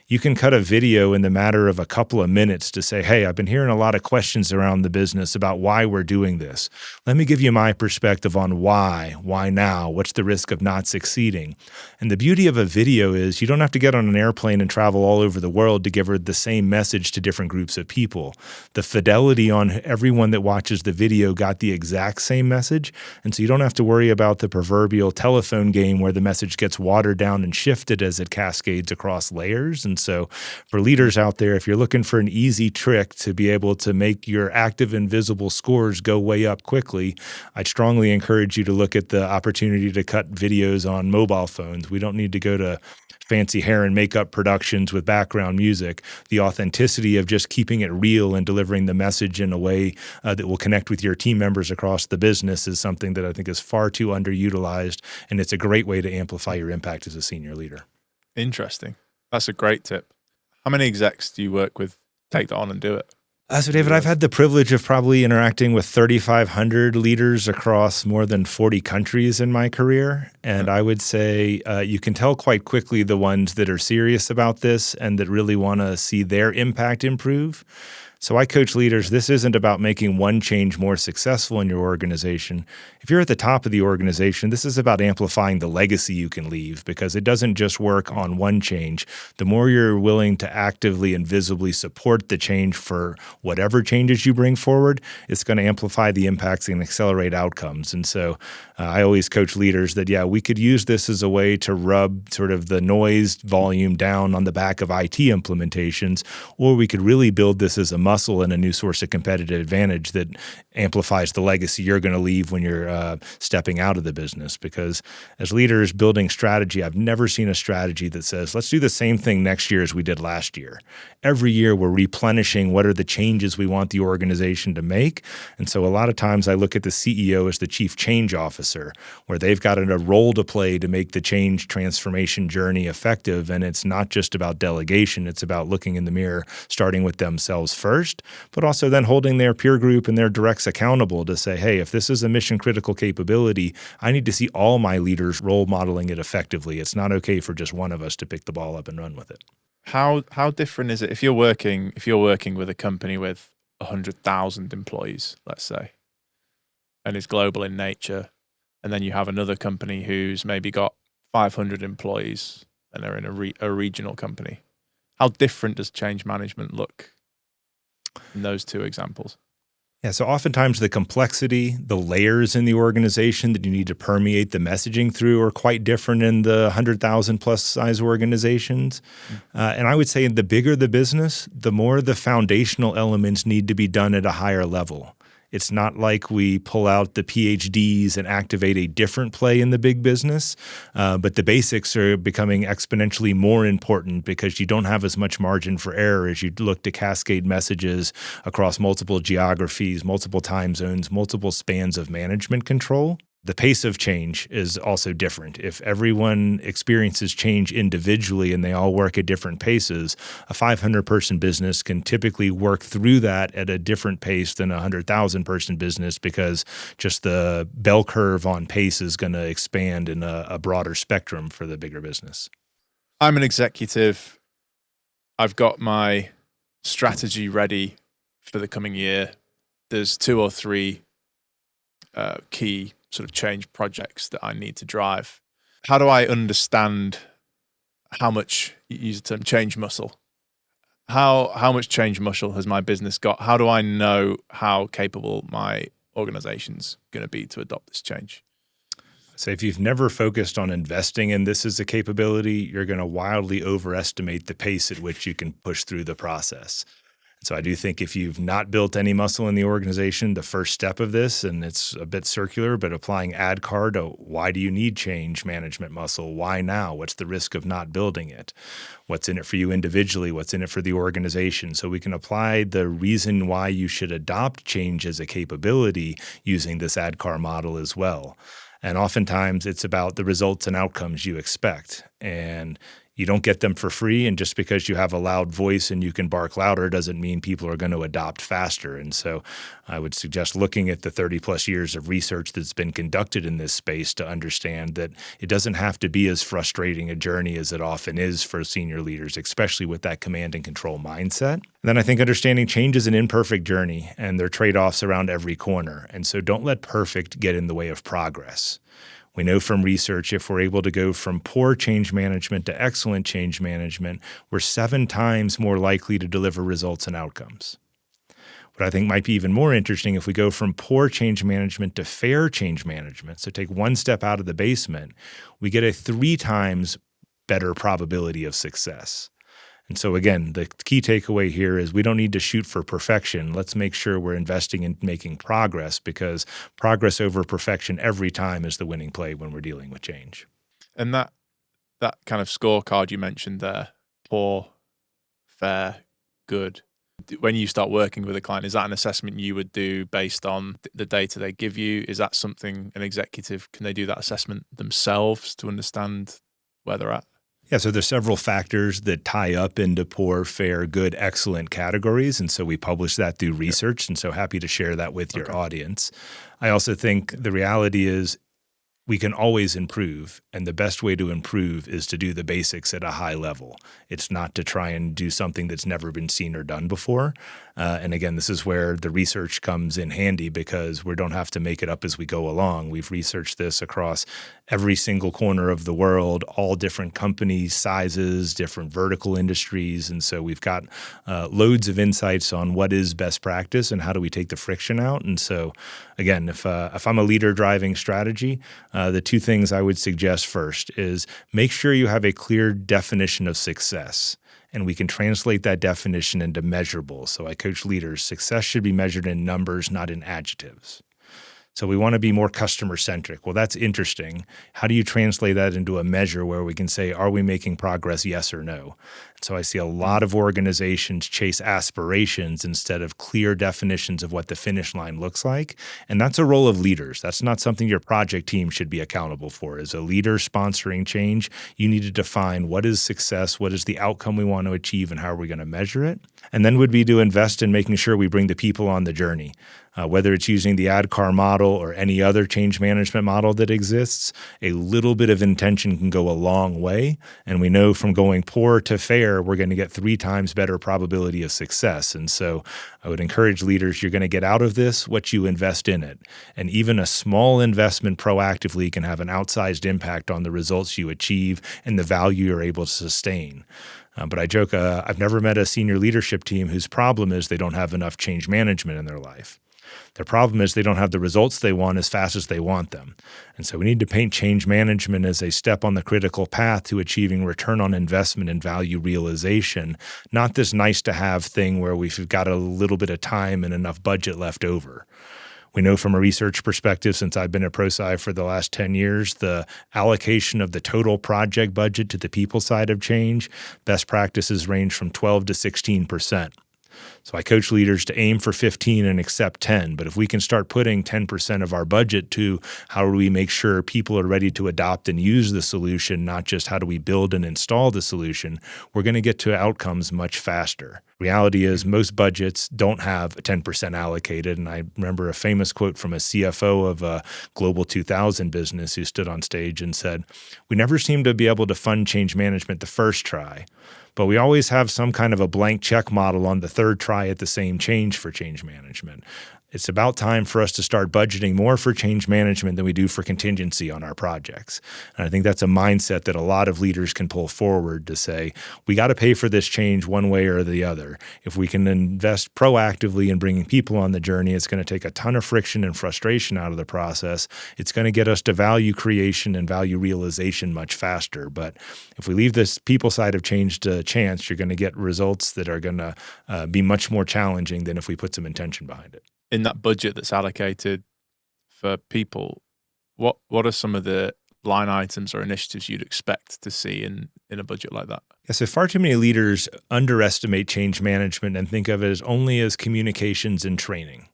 You can cut a video in the matter of a couple of minutes to say, hey, I've been hearing a lot of questions around the business about why we're doing this. Let me give you my perspective on why now, what's the risk of not succeeding. And the beauty of a video is you don't have to get on an airplane and travel all over the world to give her the same message to different groups of people. The fidelity on everyone that watches the video got the exact same message, and so you don't have to worry about the proverbial telephone game where the message gets watered down and shifted as it cascades across layers. And so for leaders out there, if you're looking for an easy trick to be able to make your active and visible scores go way up quickly, I'd strongly encourage you to look at the opportunity to cut videos on mobile phones. We don't need to go to fancy hair and makeup productions with background music. The authenticity of just keeping it real and delivering the message in a way that will connect with your team members across the business is something that I think is far too underutilized, and it's a great way to amplify your impact as a senior leader. Interesting. That's a great tip. How many execs do you work with take that on and do it? So David, I've had the privilege of probably interacting with 3,500 leaders across more than 40 countries in my career. And I would say you can tell quite quickly the ones that are serious about this and that really want to see their impact improve. So I coach leaders. This isn't about making one change more successful in your organization. If you're at the top of the organization, this is about amplifying the legacy you can leave, because it doesn't just work on one change. The more you're willing to actively and visibly support the change for whatever changes you bring forward, it's going to amplify the impacts and accelerate outcomes. And so I always coach leaders that, yeah, we could use this as a way to rub sort of the noise volume down on the back of IT implementations, or we could really build this as a muscle and a new source of competitive advantage that amplifies the legacy you're going to leave when you're stepping out of the business. Because as leaders building strategy, I've never seen a strategy that says, let's do the same thing next year as we did last year. Every year we're replenishing what are the changes we want the organization to make. And so a lot of times I look at the CEO as the chief change officer, where they've got a role to play to make the change transformation journey effective. And it's not just about delegation. It's about looking in the mirror, starting with themselves first, but also then holding their peer group and their directs accountable to say, hey, if this is a mission critical capability, I need to see all my leaders role modeling it effectively. It's not okay for just one of us to pick the ball up and run with it. How different is it if you're working with a company with 100,000 employees, let's say, and is global in nature, and then you have another company who's maybe got 500 employees and they're in a regional company? How different does change management look in those two examples? Yeah, so oftentimes the complexity, the layers in the organization that you need to permeate the messaging through are quite different in the 100,000 plus size organizations. And I would say the bigger the business, the more the foundational elements need to be done at a higher level. It's not like we pull out the PhDs and activate a different play in the big business, but the basics are becoming exponentially more important because you don't have as much margin for error as you look to cascade messages across multiple geographies, multiple time zones, multiple spans of management control. The pace of change is also different. If everyone experiences change individually and they all work at different paces, a 500-person business can typically work through that at a different pace than a 100,000-person business because just the bell curve on pace is going to expand in a broader spectrum for the bigger business. I'm an executive. I've got my strategy ready for the coming year. There's 2 or 3 key sort of change projects that I need to drive. How do I understand how much, you use the term change muscle, how much change muscle has my business got? How do I know how capable my organization's going to be to adopt this change? So if you've never focused on investing in this as a capability, you're going to wildly overestimate the pace at which you can push through the process. So I do think if you've not built any muscle in the organization, the first step of this, and it's a bit circular, but applying ADKAR to why do you need change management muscle? Why now? What's the risk of not building it? What's in it for you individually? What's in it for the organization? So we can apply the reason why you should adopt change as a capability using this ADKAR model as well. And oftentimes it's about the results and outcomes you expect. And you don't get them for free, and just because you have a loud voice and you can bark louder doesn't mean people are going to adopt faster. And so I would suggest looking at the 30-plus years of research that's been conducted in this space to understand that it doesn't have to be as frustrating a journey as it often is for senior leaders, especially with that command and control mindset. And then I think understanding change is an imperfect journey, and there are trade-offs around every corner. And so don't let perfect get in the way of progress. We know from research if we're able to go from poor change management to excellent change management, we're 7 times more likely to deliver results and outcomes. What I think might be even more interesting, if we go from poor change management to fair change management, so take one step out of the basement, we get a 3 times better probability of success. And so again, the key takeaway here is we don't need to shoot for perfection. Let's make sure we're investing in making progress, because progress over perfection every time is the winning play when we're dealing with change. And that kind of scorecard you mentioned there, poor, fair, good. When you start working with a client, is that an assessment you would do based on the data they give you? Is that something an executive, can they do that assessment themselves to understand where they're at? Yeah, so there's several factors that tie up into poor, fair, good, excellent categories. And so we publish that through research. And so happy to share that with your audience. I also think the reality is we can always improve, and the best way to improve is to do the basics at a high level. It's not to try and do something that's never been seen or done before. And again, this is where the research comes in handy, because we don't have to make it up as we go along. We've researched this across every single corner of the world, all different companies, sizes, different vertical industries. And so we've got loads of insights on what is best practice and how do we take the friction out. And so again, if I'm a leader driving strategy, the 2 things I would suggest first is make sure you have a clear definition of success, and we can translate that definition into measurables. So I coach leaders. Success should be measured in numbers, not in adjectives. So we want to be more customer-centric. Well, that's interesting. How do you translate that into a measure where we can say, are we making progress, yes or no? So I see a lot of organizations chase aspirations instead of clear definitions of what the finish line looks like. And that's a role of leaders. That's not something your project team should be accountable for. As a leader sponsoring change, you need to define what is success, what is the outcome we want to achieve, and how are we going to measure it. And then would be to invest in making sure we bring the people on the journey. Whether it's using the ADKAR model or any other change management model that exists, a little bit of intention can go a long way. And we know from going poor to fair, we're going to get 3 times better probability of success. And so I would encourage leaders, you're going to get out of this what you invest in it. And even a small investment proactively can have an outsized impact on the results you achieve and the value you're able to sustain. But I joke, I've never met a senior leadership team whose problem is they don't have enough change management in their life. Their problem is they don't have the results they want as fast as they want them. And so we need to paint change management as a step on the critical path to achieving return on investment and value realization, not this nice to have thing where we've got a little bit of time and enough budget left over. We know from a research perspective, since I've been at Prosci for the last 10 years, the allocation of the total project budget to the people side of change, best practices range from 12 to 16%. So I coach leaders to aim for 15 and accept 10. But if we can start putting 10% of our budget to how do we make sure people are ready to adopt and use the solution, not just how do we build and install the solution, we're going to get to outcomes much faster. Reality is most budgets don't have 10% allocated. And I remember a famous quote from a CFO of a Global 2000 business who stood on stage and said, "We never seem to be able to fund change management the first try, but we always have some kind of a blank check model on the third try at the same change for change management." It's about time for us to start budgeting more for change management than we do for contingency on our projects. And I think that's a mindset that a lot of leaders can pull forward to say, we got to pay for this change one way or the other. If we can invest proactively in bringing people on the journey, it's going to take a ton of friction and frustration out of the process. It's going to get us to value creation and value realization much faster. But if we leave this people side of change to chance, you're going to get results that are going to be much more challenging than if we put some intention behind it. In that budget that's allocated for people, what are some of the line items or initiatives you'd expect to see in a budget like that? Yeah, so far too many leaders underestimate change management and think of it as only as communications and training.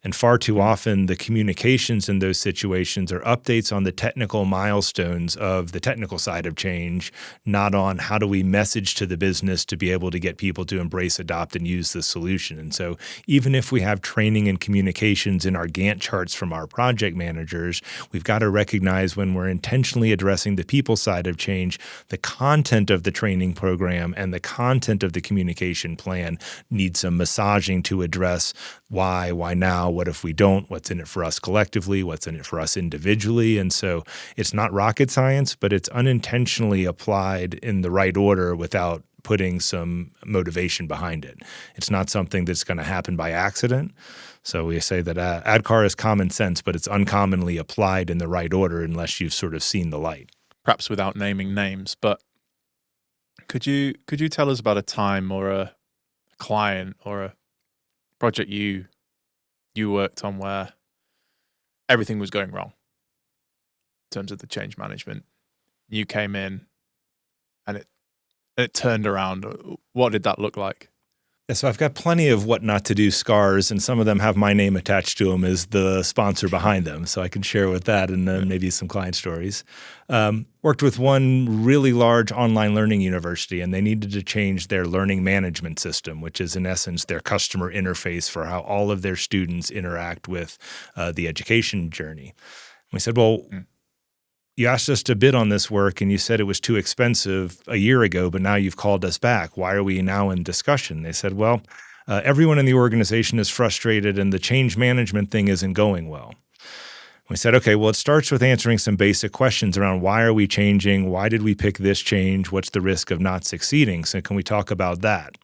And far too often, the communications in those situations are updates on the technical milestones of the technical side of change, not on how do we message to the business to be able to get people to embrace, adopt, and use the solution. And so even if we have training and communications in our Gantt charts from our project managers, we've got to recognize when we're intentionally addressing the people side of change, the content of the training program and the content of the communication plan needs some massaging to address why now, what if we don't, what's in it for us collectively, what's in it for us individually. And so it's not rocket science, but it's unintentionally applied in the right order without putting some motivation behind it. It's not something that's going to happen by accident. So we say that ADKAR is common sense, but it's uncommonly applied in the right order unless you've sort of seen the light. Perhaps without naming names, but could you tell us about a time or a client or a project you worked on where everything was going wrong in terms of the change management? You came in and it turned around. What did that look like? Yeah, so I've got plenty of what not to do scars, and some of them have my name attached to them as the sponsor behind them, so I can share with that and then maybe some client stories. Worked with one really large online learning university, and they needed to change their learning management system, which is in essence their customer interface for how all of their students interact with the education journey. And we said, well, you asked us to bid on this work and you said it was too expensive a year ago, but now you've called us back. Why are we now in discussion? They said, well, everyone in the organization is frustrated and the change management thing isn't going well. We said, okay, well, it starts with answering some basic questions around why are we changing? Why did we pick this change? What's the risk of not succeeding? So can we talk about that?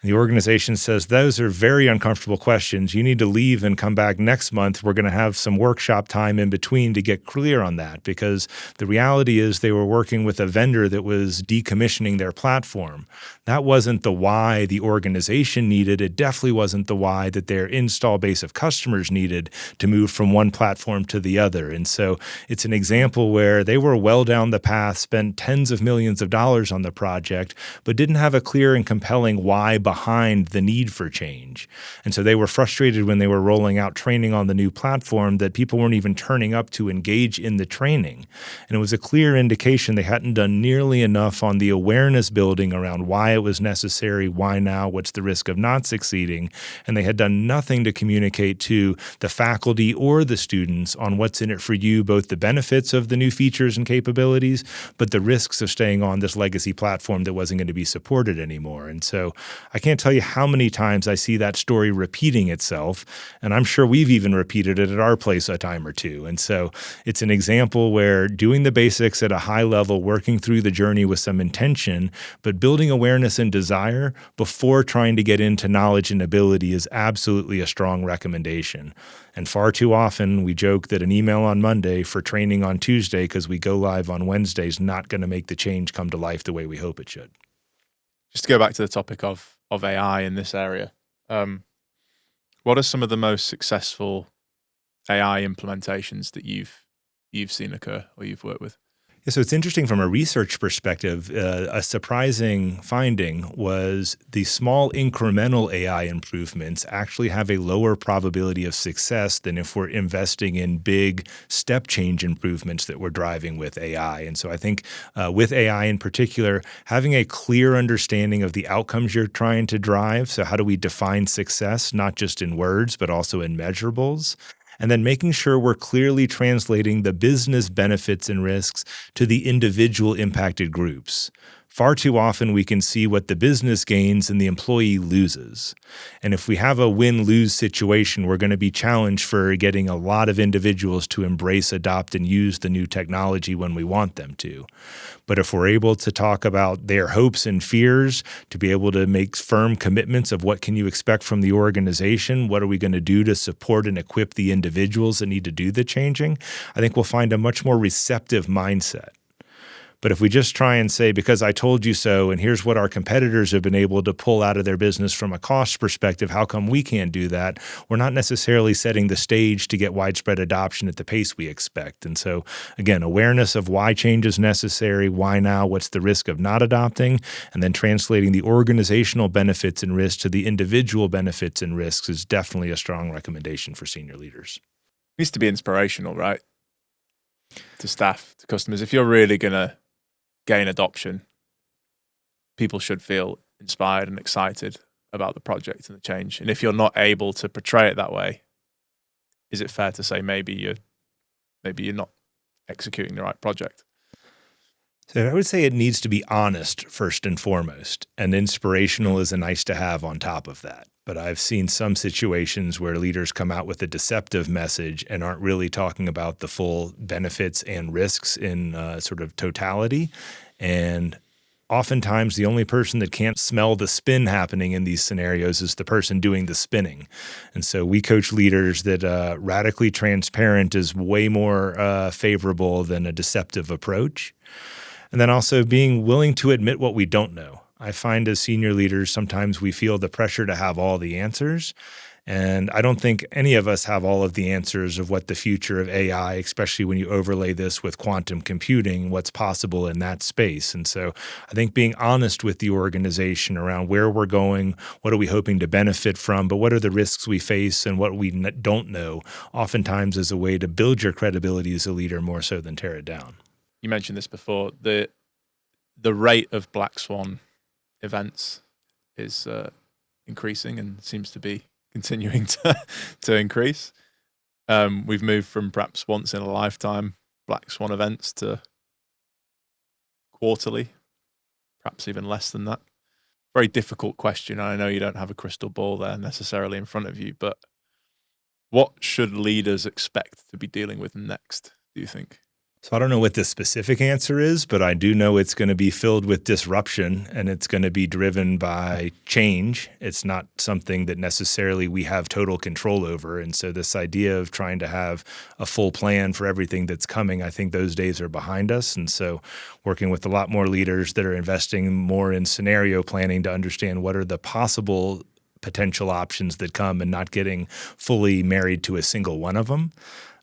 The organization says, those are very uncomfortable questions. You need to leave and come back next month. We're going to have some workshop time in between to get clear on that, because the reality is they were working with a vendor that was decommissioning their platform. That wasn't the why the organization needed. It definitely wasn't the why that their install base of customers needed to move from one platform to the other. And so it's an example where they were well down the path, spent tens of millions of dollars on the project, but didn't have a clear and compelling why behind the need for change. And so they were frustrated when they were rolling out training on the new platform that people weren't even turning up to engage in the training. And it was a clear indication they hadn't done nearly enough on the awareness building around why it was necessary, why now, what's the risk of not succeeding. And they had done nothing to communicate to the faculty or the students on what's in it for you, both the benefits of the new features and capabilities, but the risks of staying on this legacy platform that wasn't going to be supported anymore. And so I can't tell you how many times I see that story repeating itself, and I'm sure we've even repeated it at our place a time or two. And so it's an example where doing the basics at a high level, working through the journey with some intention, but building awareness and desire before trying to get into knowledge and ability is absolutely a strong recommendation. And far too often we joke that an email on Monday for training on Tuesday because we go live on Wednesday is not going to make the change come to life the way we hope it should. Just to go back to the topic of AI in this area, what are some of the most successful AI implementations that you've seen occur or you've worked with? Yeah, so it's interesting from a research perspective. A surprising finding was the small incremental AI improvements actually have a lower probability of success than if we're investing in big step change improvements that we're driving with AI. And so I think with AI in particular, having a clear understanding of the outcomes you're trying to drive. So how do we define success, not just in words, but also in measurables? And then making sure we're clearly translating the business benefits and risks to the individual impacted groups. Far too often, we can see what the business gains and the employee loses. And if we have a win-lose situation, we're going to be challenged for getting a lot of individuals to embrace, adopt, and use the new technology when we want them to. But if we're able to talk about their hopes and fears, to be able to make firm commitments of what can you expect from the organization, what are we going to do to support and equip the individuals that need to do the changing, I think we'll find a much more receptive mindset. But if we just try and say, because I told you so, and here's what our competitors have been able to pull out of their business from a cost perspective, how come we can't do that? We're not necessarily setting the stage to get widespread adoption at the pace we expect. And so, again, awareness of why change is necessary, why now, what's the risk of not adopting, and then translating the organizational benefits and risks to the individual benefits and risks is definitely a strong recommendation for senior leaders. It needs to be inspirational, right? To staff, to customers. If you're really going to gain adoption, people should feel inspired and excited about the project and the change. And if you're not able to portray it that way, is it fair to say maybe you're not executing the right project? So I would say it needs to be honest first and foremost, and inspirational is a nice to have on top of that. But I've seen some situations where leaders come out with a deceptive message and aren't really talking about the full benefits and risks in sort of totality. And oftentimes the only person that can't smell the spin happening in these scenarios is the person doing the spinning. And so we coach leaders that radically transparent is way more favorable than a deceptive approach. And then also being willing to admit what we don't know. I find as senior leaders, sometimes we feel the pressure to have all the answers. And I don't think any of us have all of the answers of what the future of AI, especially when you overlay this with quantum computing, what's possible in that space. And so I think being honest with the organization around where we're going, what are we hoping to benefit from, but what are the risks we face and what we don't know, oftentimes is a way to build your credibility as a leader more so than tear it down. You mentioned this before, the rate of black swan events is increasing and seems to be continuing to increase. We've moved from perhaps once in a lifetime black swan events to quarterly, perhaps even less than that. Very difficult question. I know you don't have a crystal ball there necessarily in front of you, but what should leaders expect to be dealing with next, do you think? So I don't know what the specific answer is, but I do know it's going to be filled with disruption and it's going to be driven by change. It's not something that necessarily we have total control over. And so this idea of trying to have a full plan for everything that's coming, I think those days are behind us. And so working with a lot more leaders that are investing more in scenario planning to understand what are the possible potential options that come and not getting fully married to a single one of them.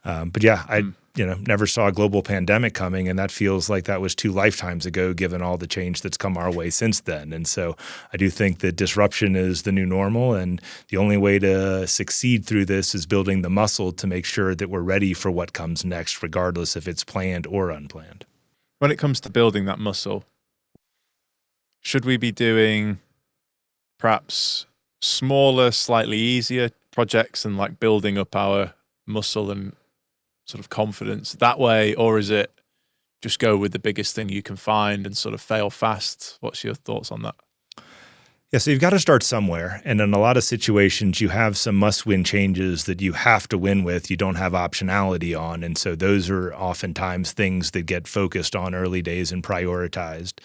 But yeah, I never saw a global pandemic coming, and that feels like that was 2 lifetimes ago, given all the change that's come our way since then. And so I do think that disruption is the new normal, and the only way to succeed through this is building the muscle to make sure that we're ready for what comes next, regardless if it's planned or unplanned. When it comes to building that muscle, should we be doing perhaps smaller, slightly easier projects and like building up our muscle and sort of confidence that way, or is it just go with the biggest thing you can find and sort of fail fast? What's your thoughts on that? Yeah, so you've got to start somewhere. And in a lot of situations, you have some must-win changes that you have to win with, you don't have optionality on. And so those are oftentimes things that get focused on early days and prioritized.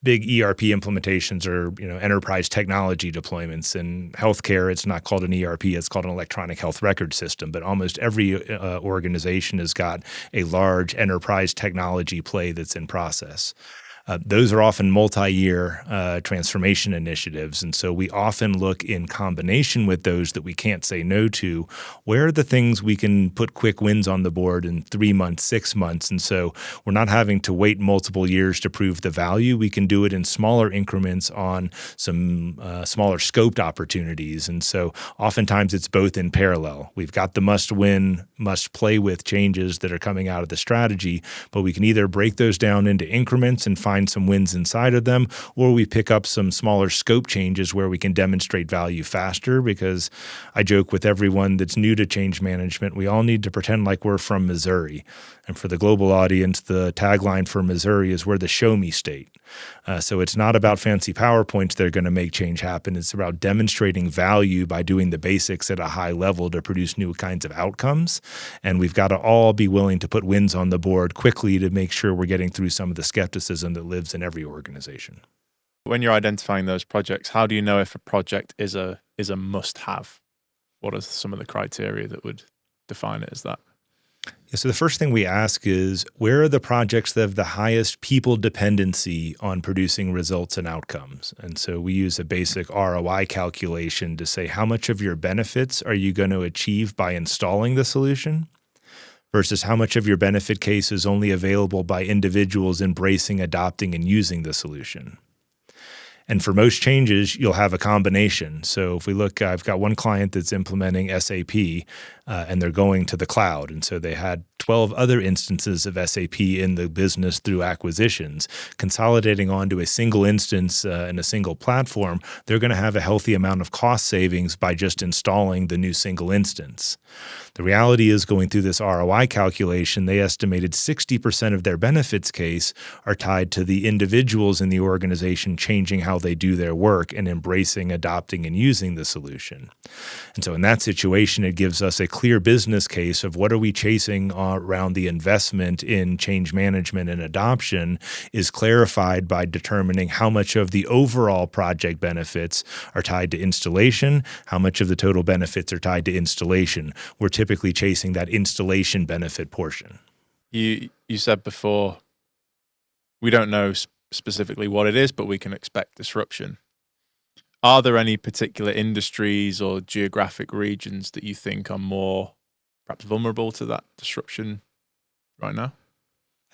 Big ERP implementations are, enterprise technology deployments. In healthcare, it's not called an ERP, it's called an electronic health record system. But almost every organization has got a large enterprise technology play that's in process. Those are often multi-year transformation initiatives. And so we often look in combination with those that we can't say no to. Where are the things we can put quick wins on the board in 3 months, 6 months? And so we're not having to wait multiple years to prove the value. We can do it in smaller increments on some smaller scoped opportunities. And so oftentimes it's both in parallel. We've got the must-win, must-play with changes that are coming out of the strategy, but we can either break those down into increments and find some wins inside of them, or we pick up some smaller scope changes where we can demonstrate value faster. Because I joke with everyone that's new to change management, we all need to pretend like we're from Missouri. And for the global audience, the tagline for Missouri is we're the show me state. So it's not about fancy PowerPoints that are going to make change happen. It's about demonstrating value by doing the basics at a high level to produce new kinds of outcomes. And we've got to all be willing to put wins on the board quickly to make sure we're getting through some of the skepticism that lives in every organization. When you're identifying those projects, how do you know if a project is a must-have? What are some of the criteria that would define it as that? Yeah, so the first thing we ask is, where are the projects that have the highest people dependency on producing results and outcomes? And so we use a basic ROI calculation to say, how much of your benefits are you going to achieve by installing the solution versus how much of your benefit case is only available by individuals embracing, adopting, and using the solution. And for most changes, you'll have a combination. So if we look, I've got one client that's implementing SAP and they're going to the cloud. And so they had 12 other instances of SAP in the business through acquisitions. Consolidating onto a single instance and a single platform, they're going to have a healthy amount of cost savings by just installing the new single instance. The reality is, going through this ROI calculation, they estimated 60% of their benefits case are tied to the individuals in the organization changing how they do their work and embracing, adopting, and using the solution. And so in that situation, it gives us a clear business case of what are we chasing around the investment in change management and adoption is clarified by determining how much of the overall project benefits are tied to installation, how much of the total benefits are tied to installation. We're typically chasing that installation benefit portion. You said before, we don't know specifically what it is, but we can expect disruption. Are there any particular industries or geographic regions that you think are more perhaps vulnerable to that disruption right now?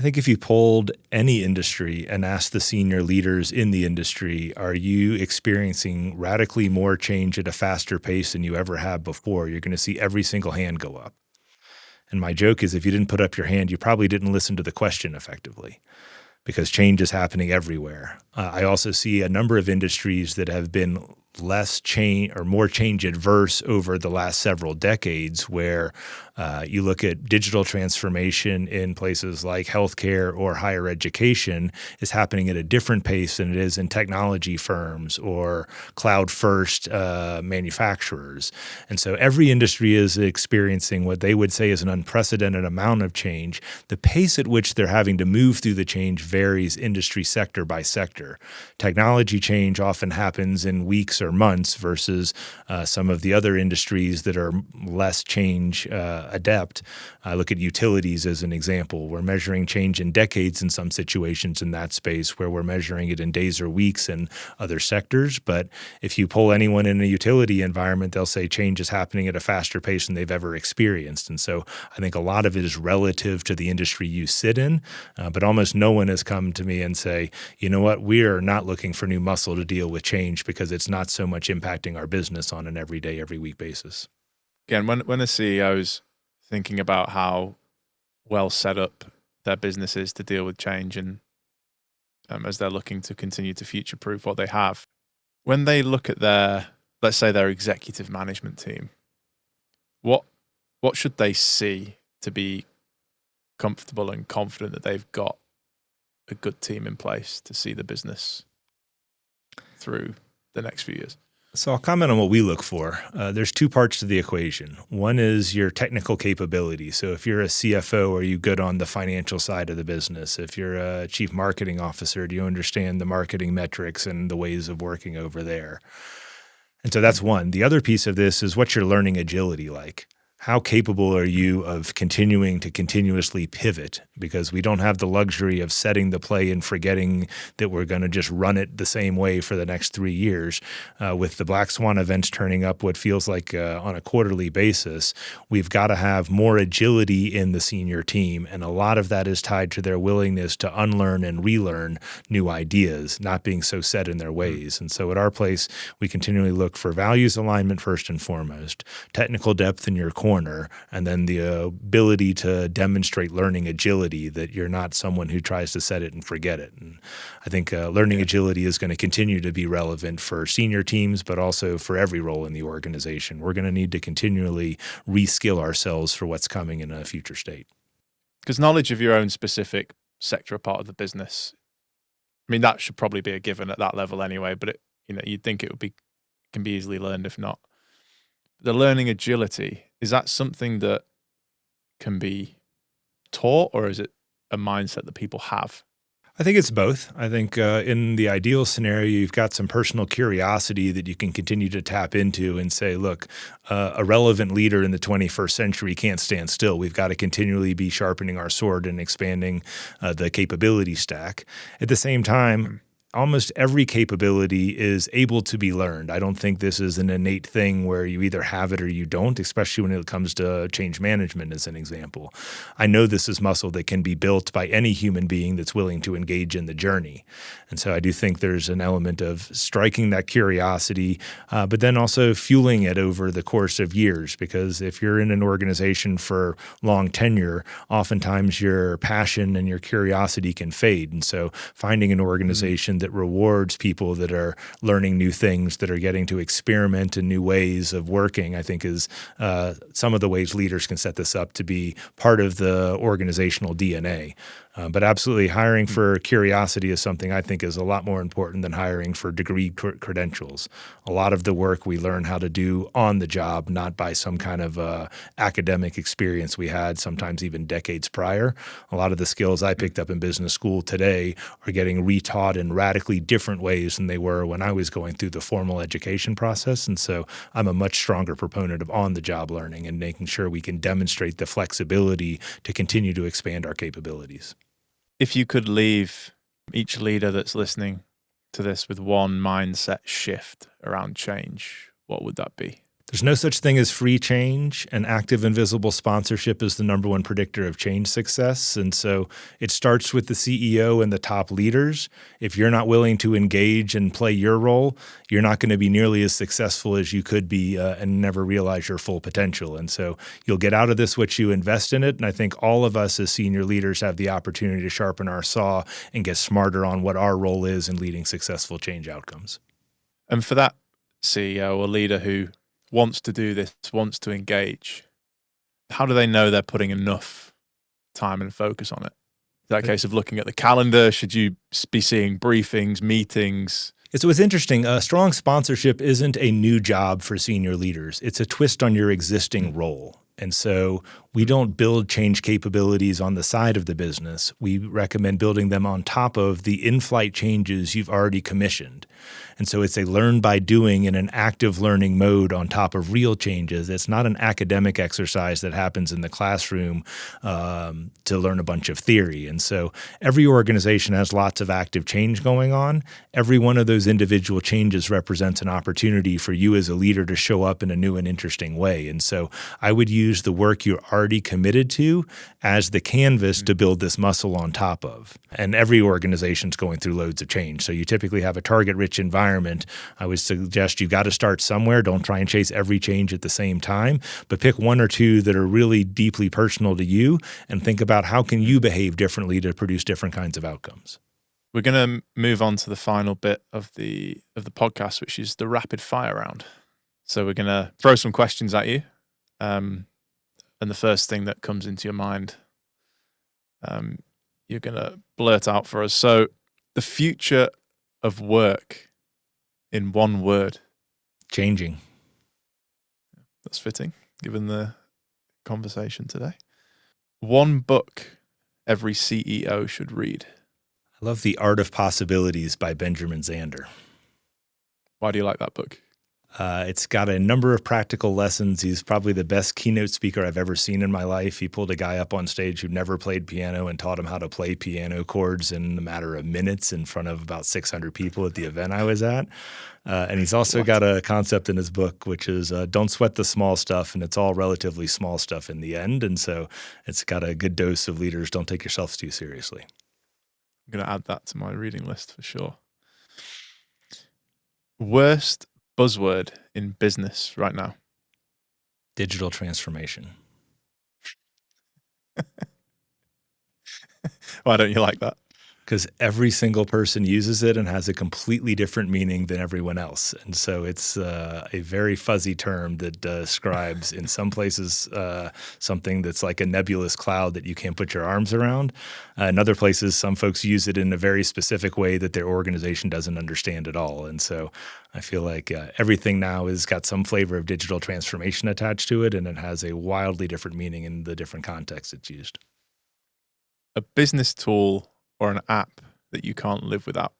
I think if you polled any industry and asked the senior leaders in the industry, are you experiencing radically more change at a faster pace than you ever have before, you're going to see every single hand go up. And my joke is, if you didn't put up your hand, you probably didn't listen to the question effectively, because change is happening everywhere. I also see a number of industries that have been less change or more change adverse over the last several decades, where you look at digital transformation in places like healthcare or higher education is happening at a different pace than it is in technology firms or cloud-first manufacturers. And so every industry is experiencing what they would say is an unprecedented amount of change. The pace at which they're having to move through the change varies industry sector by sector. Technology change often happens in weeks or months versus some of the other industries that are less change adept. I look at utilities as an example. We're measuring change in decades in some situations in that space, where we're measuring it in days or weeks in other sectors. But if you poll anyone in a utility environment, they'll say change is happening at a faster pace than they've ever experienced. And so I think a lot of it is relative to the industry you sit in, but almost no one has come to me and say, you know what, we are not looking for new muscle to deal with change because it's not so much impacting our business on an everyday, every week basis. Again, when a CEO is thinking about how well set up their business is to deal with change, and as they're looking to continue to future-proof what they have, when they look at their, let's say, their executive management team, what should they see to be comfortable and confident that they've got a good team in place to see the business through the next few years? So I'll comment on what we look for. There's two parts to the equation. One is your technical capability. So if you're a CFO, are you good on the financial side of the business? If you're a chief marketing officer, do you understand the marketing metrics and the ways of working over there? And so that's one. The other piece of this is, what's your learning agility like? how capable are you of continuing to continuously pivot? Because we don't have the luxury of setting the play and forgetting that we're going to just run it the same way for the next 3 years. With the Black Swan events turning up what feels like on a quarterly basis, we've got to have more agility in the senior team. And a lot of that is tied to their willingness to unlearn and relearn new ideas, not being so set in their ways. And so at our place, we continually look for values alignment first and foremost, technical depth in your corner, and then the ability to demonstrate learning agility, that you're not someone who tries to set it and forget it. And I think learning agility is going to continue to be relevant for senior teams, but also for every role in the organization. We're going to need to continually reskill ourselves for what's coming in a future state. Because knowledge of your own specific sector or part of the business, I mean, that should probably be a given at that level anyway, but you'd think can be easily learned if not. The learning agility, is that something that can be taught, or is it a mindset that people have? I think it's both. I think in the ideal scenario, you've got some personal curiosity that you can continue to tap into and say, look, a relevant leader in the 21st century can't stand still. We've got to continually be sharpening our sword and expanding the capability stack. At the same time, almost every capability is able to be learned. I don't think this is an innate thing where you either have it or you don't, especially when it comes to change management as an example. I know this is muscle that can be built by any human being that's willing to engage in the journey. And so I do think there's an element of striking that curiosity, but then also fueling it over the course of years, because if you're in an organization for long tenure, oftentimes your passion and your curiosity can fade. And so finding an organization that rewards people that are learning new things, that are getting to experiment in new ways of working, I think is some of the ways leaders can set this up to be part of the organizational DNA. But absolutely, hiring for curiosity is something I think is a lot more important than hiring for degree credentials. A lot of the work we learn how to do on the job, not by some kind of academic experience we had, sometimes even decades prior. A lot of the skills I picked up in business school today are getting retaught in radically different ways than they were when I was going through the formal education process. And so I'm a much stronger proponent of on-the-job learning and making sure we can demonstrate the flexibility to continue to expand our capabilities. If you could leave each leader that's listening to this with one mindset shift around change, what would that be? There's no such thing as free change, and active and visible sponsorship is the number one predictor of change success. And so it starts with the CEO and the top leaders. If you're not willing to engage and play your role, you're not going to be nearly as successful as you could be and never realize your full potential. And so you'll get out of this what you invest in it. And I think all of us as senior leaders have the opportunity to sharpen our saw and get smarter on what our role is in leading successful change outcomes. And for that CEO or leader who wants to do this, wants to engage, how do they know they're putting enough time and focus on it? Is that a case of looking at the calendar? Should you be seeing briefings, meetings? So it's interesting. Strong sponsorship isn't a new job for senior leaders. It's a twist on your existing role. And so we don't build change capabilities on the side of the business. We recommend building them on top of the in-flight changes you've already commissioned. And so it's a learn by doing in an active learning mode on top of real changes. It's not an academic exercise that happens in the classroom to learn a bunch of theory. And so every organization has lots of active change going on. Every one of those individual changes represents an opportunity for you as a leader to show up in a new and interesting way. And so I would use the work you're already committed to as the canvas to build this muscle on top of. And every organization's going through loads of change. So you typically have a target-rich environment. I would suggest you've got to start somewhere. Don't try and chase every change at the same time, but pick one or two that are really deeply personal to you and think about how can you behave differently to produce different kinds of outcomes. We're going to move on to the final bit of the podcast, which is the rapid fire round. So we're going to throw some questions at you. And the first thing that comes into your mind, you're going to blurt out for us. So the future of work in one word. Changing. That's fitting, given the conversation today. One book every CEO should read. I love The Art of Possibilities by Benjamin Zander. Why do you like that book? It's got a number of practical lessons. He's probably the best keynote speaker I've ever seen in my life. He pulled a guy up on stage who never played piano and taught him how to play piano chords in a matter of minutes in front of about 600 people at the event I was at. And he's also got a concept in his book, which is don't sweat the small stuff, and it's all relatively small stuff in the end. And so it's got a good dose of leaders. Don't take yourselves too seriously. I'm going to add that to my reading list for sure. Worst buzzword in business right now? Digital transformation. Why don't you like that? Because every single person uses it and has a completely different meaning than everyone else. And so it's a very fuzzy term that describes in some places something that's like a nebulous cloud that you can't put your arms around. In other places, some folks use it in a very specific way that their organization doesn't understand at all. And so I feel like everything now has got some flavor of digital transformation attached to it, and it has a wildly different meaning in the different contexts it's used. A business tool or an app that you can't live without?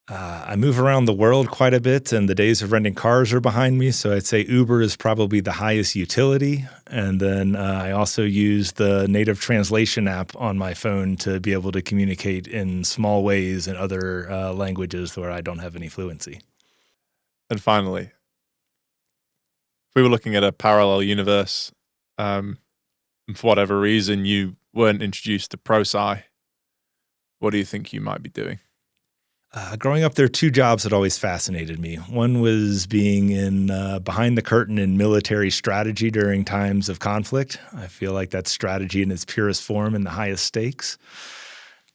I move around the world quite a bit, and the days of renting cars are behind me. So I'd say Uber is probably the highest utility. And then I also use the native translation app on my phone to be able to communicate in small ways in other languages where I don't have any fluency. And finally, if we were looking at a parallel universe, and for whatever reason you weren't introduced to Prosci, what do you think you might be doing? Growing up, there are two jobs that always fascinated me. One was being in behind the curtain in military strategy during times of conflict. I feel like that's strategy in its purest form and the highest stakes.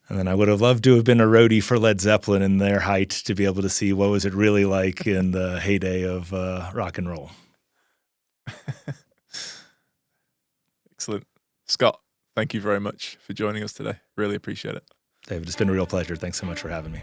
And then I would have loved to have been a roadie for Led Zeppelin in their height to be able to see what was it really like in the heyday of rock and roll. Excellent. Scott, thank you very much for joining us today. Really appreciate it. David, it's been a real pleasure. Thanks so much for having me.